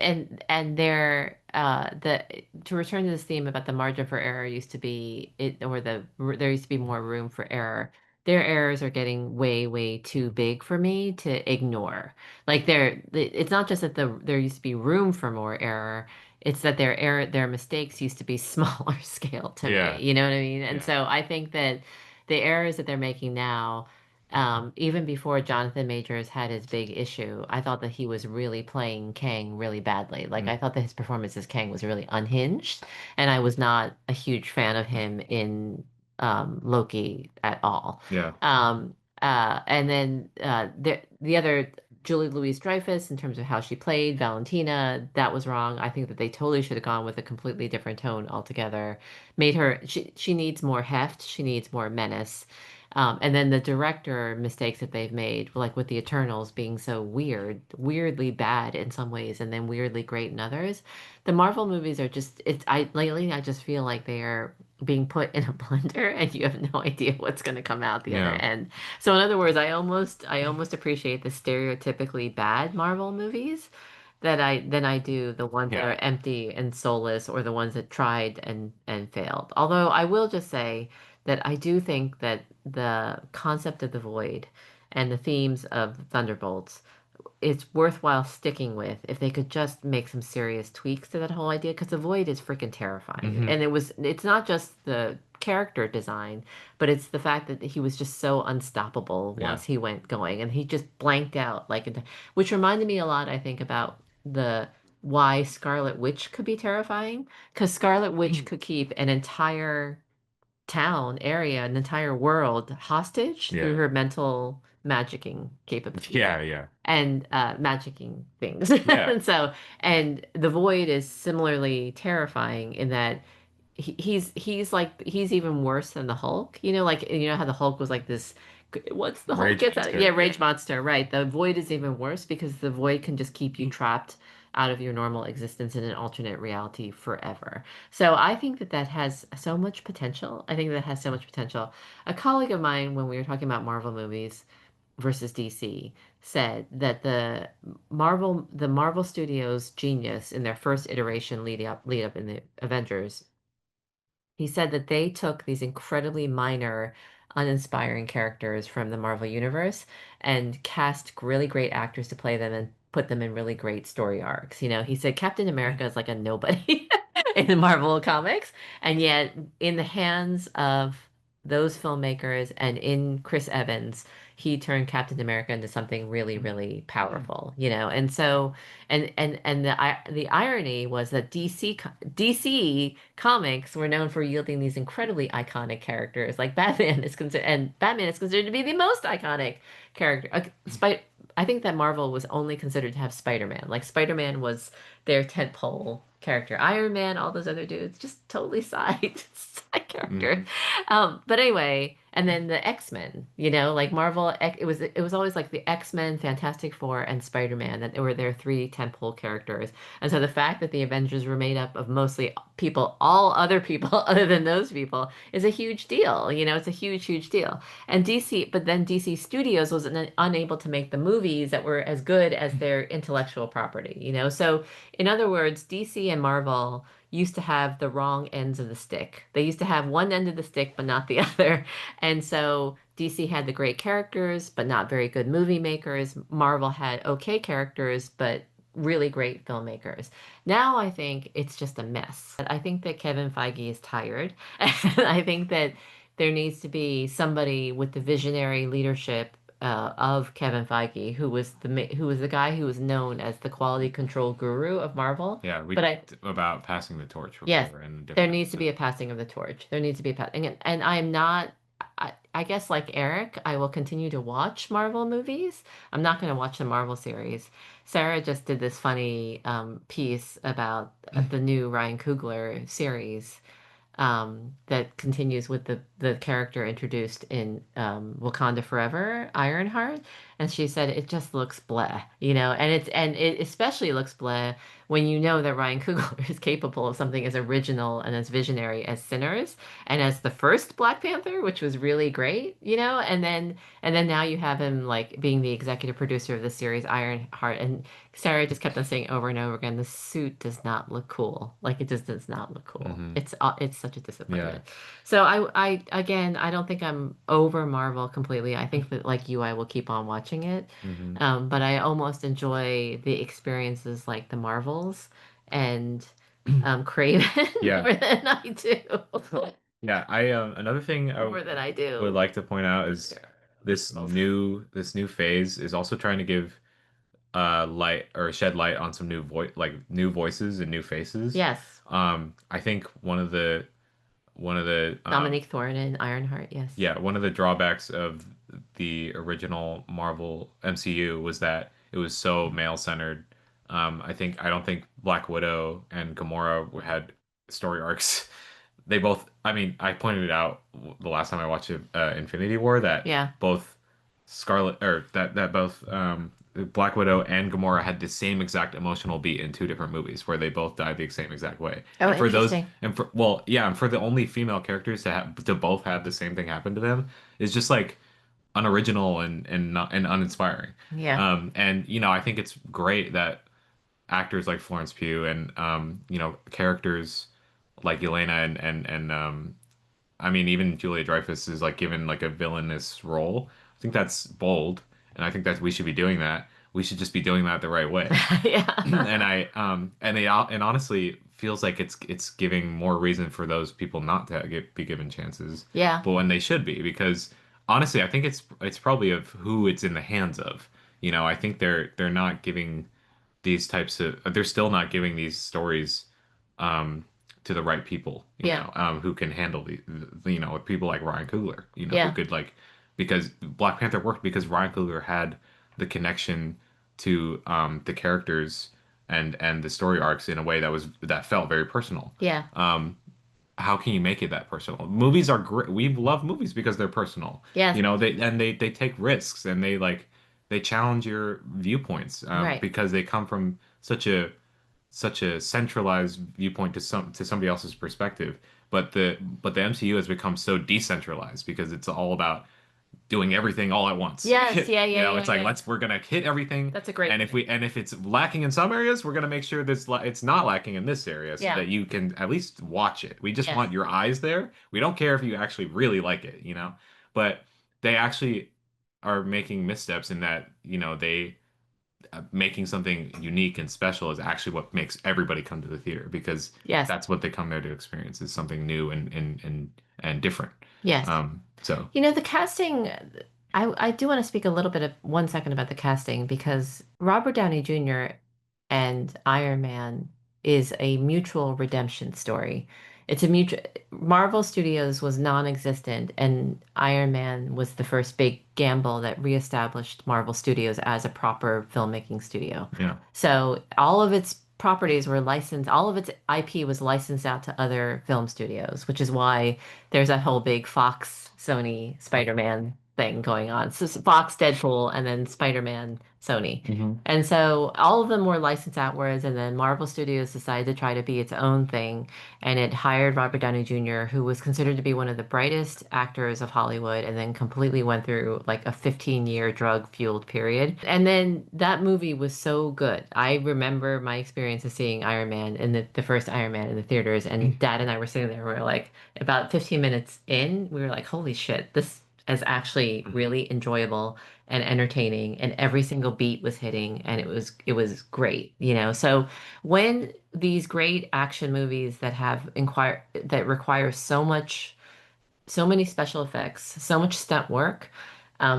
and there the to return to this theme about the margin for error used to be it or there used to be more room for error. Their errors are getting way, way too big for me to ignore. Like it's not just that there used to be room for more error. It's that their mistakes used to be smaller scale to me. Yeah. You know what I mean? And Yeah. so I think that the errors that they're making now even before Jonathan Majors had his big issue, I thought that he was really playing Kang really badly. Like Mm. I thought that his performance as Kang was really unhinged, and I was not a huge fan of him in Loki at all. Yeah. And then the other Julie Louis-Dreyfus, in terms of how she played Valentina, that was wrong. I think that they totally should have gone with a completely different tone altogether. Made her she needs more heft, she needs more menace. And then the director mistakes that they've made, like with the Eternals being so weirdly bad in some ways, and then weirdly great in others. The Marvel movies are just I lately I just feel like they are being put in a blender and you have no idea what's going to come out the other Yeah. end. So in other words, I almost appreciate the stereotypically bad Marvel movies that I than I do the ones that Yeah. are empty and soulless or the ones that tried and failed. Although I will just say that I do think that the concept of the void and the themes of Thunderbolts it's worthwhile sticking with if they could just make some serious tweaks to that whole idea because the void is freaking terrifying Hmm. and it's not just the character design but it's the fact that he was just so unstoppable Yeah. once he went going and he just blanked out which reminded me a lot I think about the why Scarlet Witch could be terrifying because Scarlet Witch could keep an entire town area, an entire world hostage through Yeah. her mental magicking capability Yeah. Yeah. and magicking things. Yeah. And so, and the void is similarly terrifying in that he's like he's even worse than the Hulk. Like how the Hulk was like this. What's the Hulk Rage gets out? Yeah, monster. rage monster, right? The void is even worse because the void can just keep you trapped out of your normal existence in an alternate reality forever. So I think that that has so much potential. I think that has so much potential. A colleague of mine, when we were talking about Marvel movies versus DC, said that the Marvel Studios genius in their first iteration lead up in the Avengers he said that they took these incredibly minor, uninspiring characters from the Marvel Universe and cast really great actors to play them and put them in really great story arcs. He said Captain America is like a nobody in the Marvel comics, and yet in the hands of those filmmakers and in Chris Evans, he turned Captain America into something really, really powerful. And so and the irony was that DC comics were known for yielding these incredibly iconic characters. Like Batman is considered to be the most iconic character. I think that Marvel was only considered to have Spider-Man. Like Spider-Man was their tentpole character. Iron Man, all those other dudes, just totally side character. Hmm. But anyway, and then the X-Men, like Marvel, it was always like the X-Men, Fantastic Four, and Spider-Man that were their three tentpole characters. And so the fact that the Avengers were made up of mostly people, all other people other than those people, is a huge deal. It's a huge, huge deal. But then DC Studios was unable to make the movies that were as good as their intellectual property. So in other words, DC and Marvel used to have the wrong ends of the stick. They used to have one end of the stick, but not the other. And so DC had the great characters, but not very good movie makers. Marvel had okay characters, but really great filmmakers. Now I think it's just a mess. I think that Kevin Feige is tired. And I think that there needs to be somebody with the visionary leadership of Kevin Feige, who was the guy who was known as the quality control guru of Marvel. Yeah. We But I talked about passing the torch Yes, before in a there different needs to be episode. a passing of the torch. There needs to be a passing, and I am not. I guess like Eric, I will continue to watch Marvel movies. I'm not going to watch the Marvel series. Sarah just did this funny piece about the new Ryan Coogler series that continues with the character introduced in Wakanda Forever, Ironheart, and she said it just looks bleh, and it especially looks bleh when you know that Ryan Coogler is capable of something as original and as visionary as Sinners and as the first Black Panther, which was really great, and then now you have him like being the executive producer of the series Ironheart, and Sarah just kept on saying over and over again, the suit does not look cool. Like it just does not look cool. Hmm. It's such a Yeah. disappointment. So I again, I don't think I'm over Marvel completely. I think that like you, I will keep on watching it. Hmm. But I almost enjoy the experiences like the Marvels and Craven Yeah. more than I do. Yeah. I another thing I More than I would do. like to point out is this new phase is also trying to give light or shed light on some new voices and new faces. Yes. I think one of the one of the Dominique Thorne and Ironheart, yes. yeah, one of the drawbacks of the original Marvel MCU was that it was so male-centered. I don't think Black Widow and Gamora had story arcs. They both, I mean, I pointed it out the last time I watched Infinity War that Yeah. both Scarlet or that both Black Widow and Gamora had the same exact emotional beat in two different movies where they both died the same exact way. Oh, And for those interesting. and for well, yeah, and for the only female characters to both have the same thing happen to them is just like unoriginal and not and uninspiring. Yeah. And I think it's great that actors like Florence Pugh and characters like Yelena and I mean, even Julia Dreyfus is like given like a villainous role. I think that's bold, and I think that we should be doing that. We should just be doing that the right way. Yeah. And honestly feels like it's giving more reason for those people not to be given chances, Yeah. but when they should be, because honestly, I think it's probably of who it's in the hands of. I think they're not giving they're still not giving these stories um, to the right people, Yeah. who can handle people like Ryan Coogler, who Yeah. could because Black Panther worked because Ryan Coogler had the connection to the characters and the story arcs in a way that felt very personal. Yeah. How can you make it that personal? Movies are great. We love movies because they're personal. Yes. They take risks and they challenge your viewpoints Right. because they come from such a centralized viewpoint to somebody else's perspective. But the MCU has become so decentralized because it's all about doing everything all at once. Yes. Yeah. Yeah. Yeah. It's like Yeah. we're gonna hit everything, That's a great and point. if it's lacking in some areas, we're gonna make sure it's not lacking in this area so Yeah. that you can at least watch it. We just Yes. want your eyes there. We don't care if you actually really like it. But they actually are making missteps in that, they making something unique and special is actually what makes everybody come to the theater because Yes. that's what they come there to experience is something new and different. Yes. So The casting, I do want to speak a little bit of 1 second about the casting because Robert Downey Jr. and Iron Man is a mutual redemption story. It's a mutual, Marvel Studios was non-existent, and Iron Man was the first big gamble that reestablished Marvel Studios as a proper filmmaking studio. yeah, So all of its properties were licensed, all of its IP was licensed out to other film studios, which is why there's that whole big Fox, Sony, Spider-Man thing going on. So it's Fox, Deadpool, and then Spider-Man, Sony. hmm And so all of them were licensed outwards, and then Marvel Studios decided to try to be its own thing, and it hired Robert Downey Jr., who was considered to be one of the brightest actors of Hollywood, and then completely went through like a 15-year drug-fueled period. And then that movie was so good. I remember my experience of seeing Iron Man in the first Iron Man in the theaters, and Dad and I were sitting there, we were like, about 15 minutes in, we were like, holy shit, this is actually really enjoyable and entertaining, and every single beat was hitting, and it was great, So when these great action movies that require so many special effects, so much stunt work,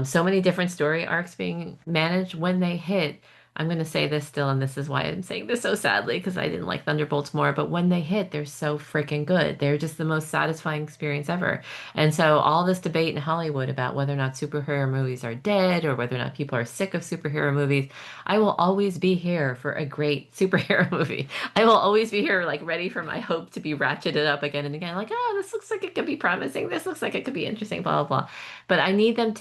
so many different story arcs being managed. When they hit, I'm going to say this still, and this is why I'm saying this so sadly, because I didn't like Thunderbolts more, but when they hit, they're so freaking good. They're just the most satisfying experience ever. And so all this debate in Hollywood about whether or not superhero movies are dead or whether or not people are sick of superhero movies, I will always be here for a great superhero movie. I will always be here, like ready for my hope to be ratcheted up again and again. Like, oh, this looks like it could be promising. This looks like it could be interesting. Blah blah blah. But I need them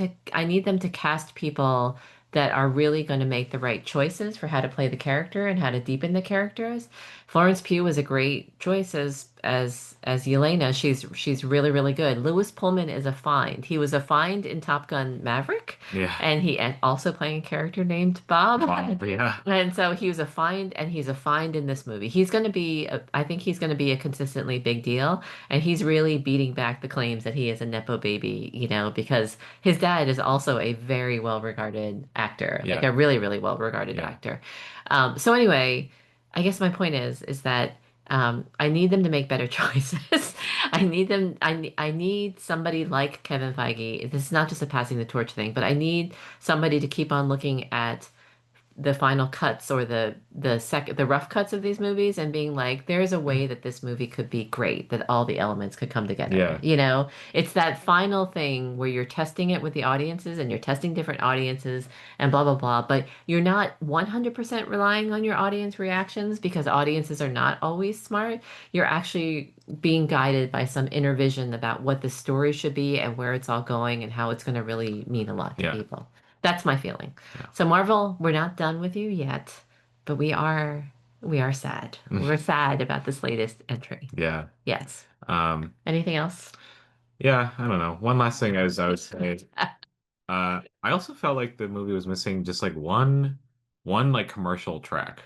to cast people that are really going to make the right choices for how to play the character and how to deepen the characters. Florence Pugh was a great choice as Yelena. She's really really good. Lewis Pullman is a find. He was a find in Top Gun Maverick, yeah, and also playing a character named Bob. Bob, yeah, And so he was a find, and he's a find in this movie. I think he's going to be a consistently big deal, and he's really beating back the claims that he is a nepo baby, because his dad is also a very well-regarded actor, like yeah, a really, really well-regarded yeah, actor. So anyway, I guess my point is that I need them to make better choices. I need somebody like Kevin Feige. This is not just a passing the torch thing, but I need somebody to keep on looking at the final cuts or the rough cuts of these movies and being like, there's a way that this movie could be great, that all the elements could come together. Yeah. You know, it's that final thing where you're testing it with the audiences and you're testing different audiences and blah blah blah, but you're not 100% relying on your audience reactions because audiences are not always smart. You're actually being guided by some inner vision about what the story should be and where it's all going and how it's going to really mean a lot to Yeah. people. That's my feeling. Yeah. So Marvel, we're not done with you yet, but we are sad. We're sad about this latest entry. Yeah. Yes. Um, Anything else? yeah, I don't know. One last thing I would say, I also felt like the movie was missing just like one like commercial track.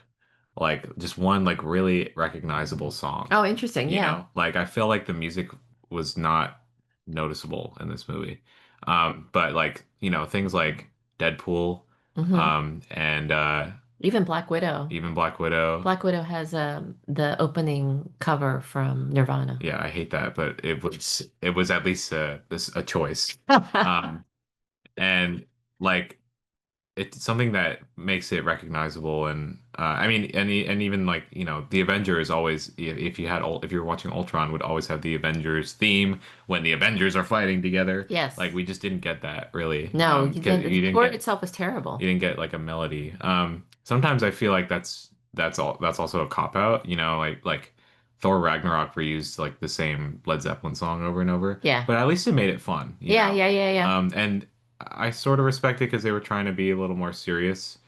Like just one like really recognizable song. Oh, interesting. You Yeah. know, like I feel like the music was not noticeable in this movie. But like, you know, things like Deadpool, Hmm. and Even Black Widow. even Black Widow. Black Widow has the opening cover from Nirvana. Yeah, I hate that, but it was at least a choice. Um, and like it's something that makes it recognizable, and I mean, and even like, you know, the Avengers always, if you're watching Ultron, would always have the Avengers theme when the Avengers are fighting together. Like Yes. we just didn't get that really, No, because the score itself was terrible. you didn't get like a melody. Sometimes I feel like that's also a cop out, you know, like Thor Ragnarok reused like the same Led Zeppelin song over and over, Yeah. but at least it made it fun, you Yeah, know. yeah, yeah, yeah. And I sort of respect it because they were trying to be a little more serious,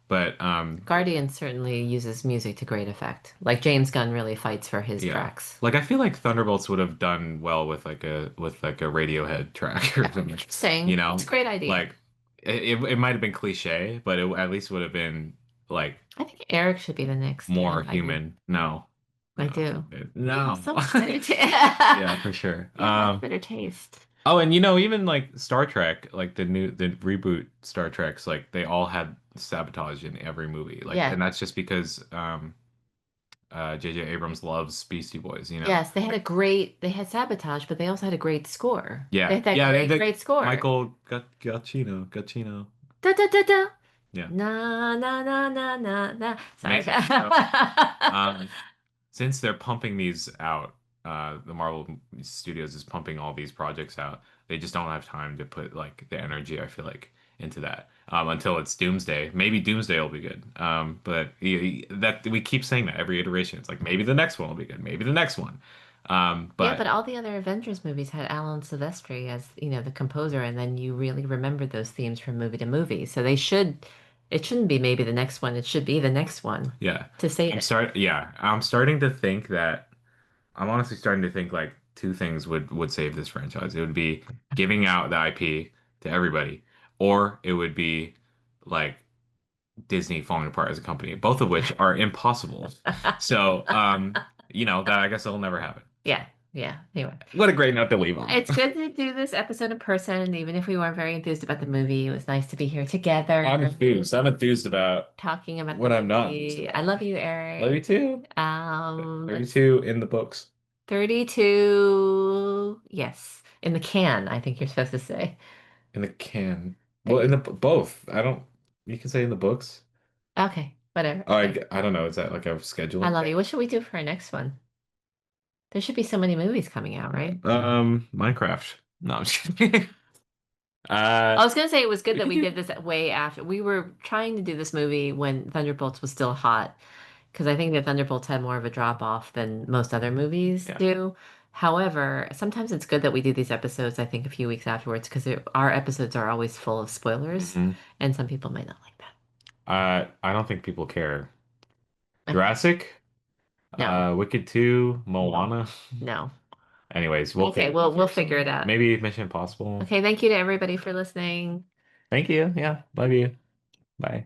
but Guardian certainly uses music to great effect. Like James Gunn really fights for his yeah, tracks. like I feel like Thunderbolts would have done well with like a Radiohead track or Oh, something, you interesting. It's know, a great idea. like it might have been cliche, but it at least would have been like I think Eric should be the next more invited. human. No, I no, do. He has no. so much better taste. Yeah, for sure. He has much better taste. Oh, and you know, even like Star Trek, like the reboot Star Treks, like they all had sabotage in every movie. Like, Yeah. and that's just because J.J. Abrams loves Beastie Boys, you know. Yes, Like, they had Sabotage, but they also had a great score. They yeah, had that yeah, great, great score. Michael Giacchino. Da da da da. Yeah, Na na na na na na. Sorry. amazing. So, um, since they're pumping these out, the Marvel Studios is pumping all these projects out. They just don't have time to put like the energy, I feel like, into that, until it's Doomsday. Maybe Doomsday will be good. But that we keep saying that every iteration. It's like maybe the next one will be good. Maybe the next one. Yeah, But but all the other Avengers movies had Alan Silvestri as, the composer, and then you really remember those themes from movie to movie. So it shouldn't be maybe the next one. It should be the next one yeah, to save it. I'm starting to think that I'm honestly starting to think like two things would save this franchise. It would be giving out the IP to everybody, or it would be like Disney falling apart as a company, both of which are impossible. So, you know, that I guess it'll never happen. Yeah, yeah. Anyway, What a great note to leave on. it's good to do this episode in person, even if we weren't very enthused about the movie. It was nice to be here together, I'm enthused. I'm enthused about talking about the what I'm not enthused movie. I about. love you, Love you Eric. too. Let's 32 in the books. 32. Yes, in the can, I think you're supposed to say. In the can. Well, in 30. the both. I don't. You can say in the books. Okay, whatever. Oh, Okay. I don't know. Is that like a I scheduling love thing? you. What should we do for our next one? There should be so many movies coming out, right? Minecraft. No, I'm just kidding. I was gonna say it was good We that could we do. did this way after. We were trying to do this movie when Thunderbolts was still hot, because I think that Thunderbolts had more of a drop off than most other movies Yeah. do. However, sometimes it's good that we do these episodes, I think, a few weeks afterwards, because our episodes are always full of spoilers, hmm and some people might not like that. I don't think people care. Okay. Jurassic, No, Wicked 2, no, Moana. no. Anyways, Okay, we'll figure it out. maybe Mission Impossible. Okay, thank you to everybody for listening. Thank you. Yeah, love you. Bye.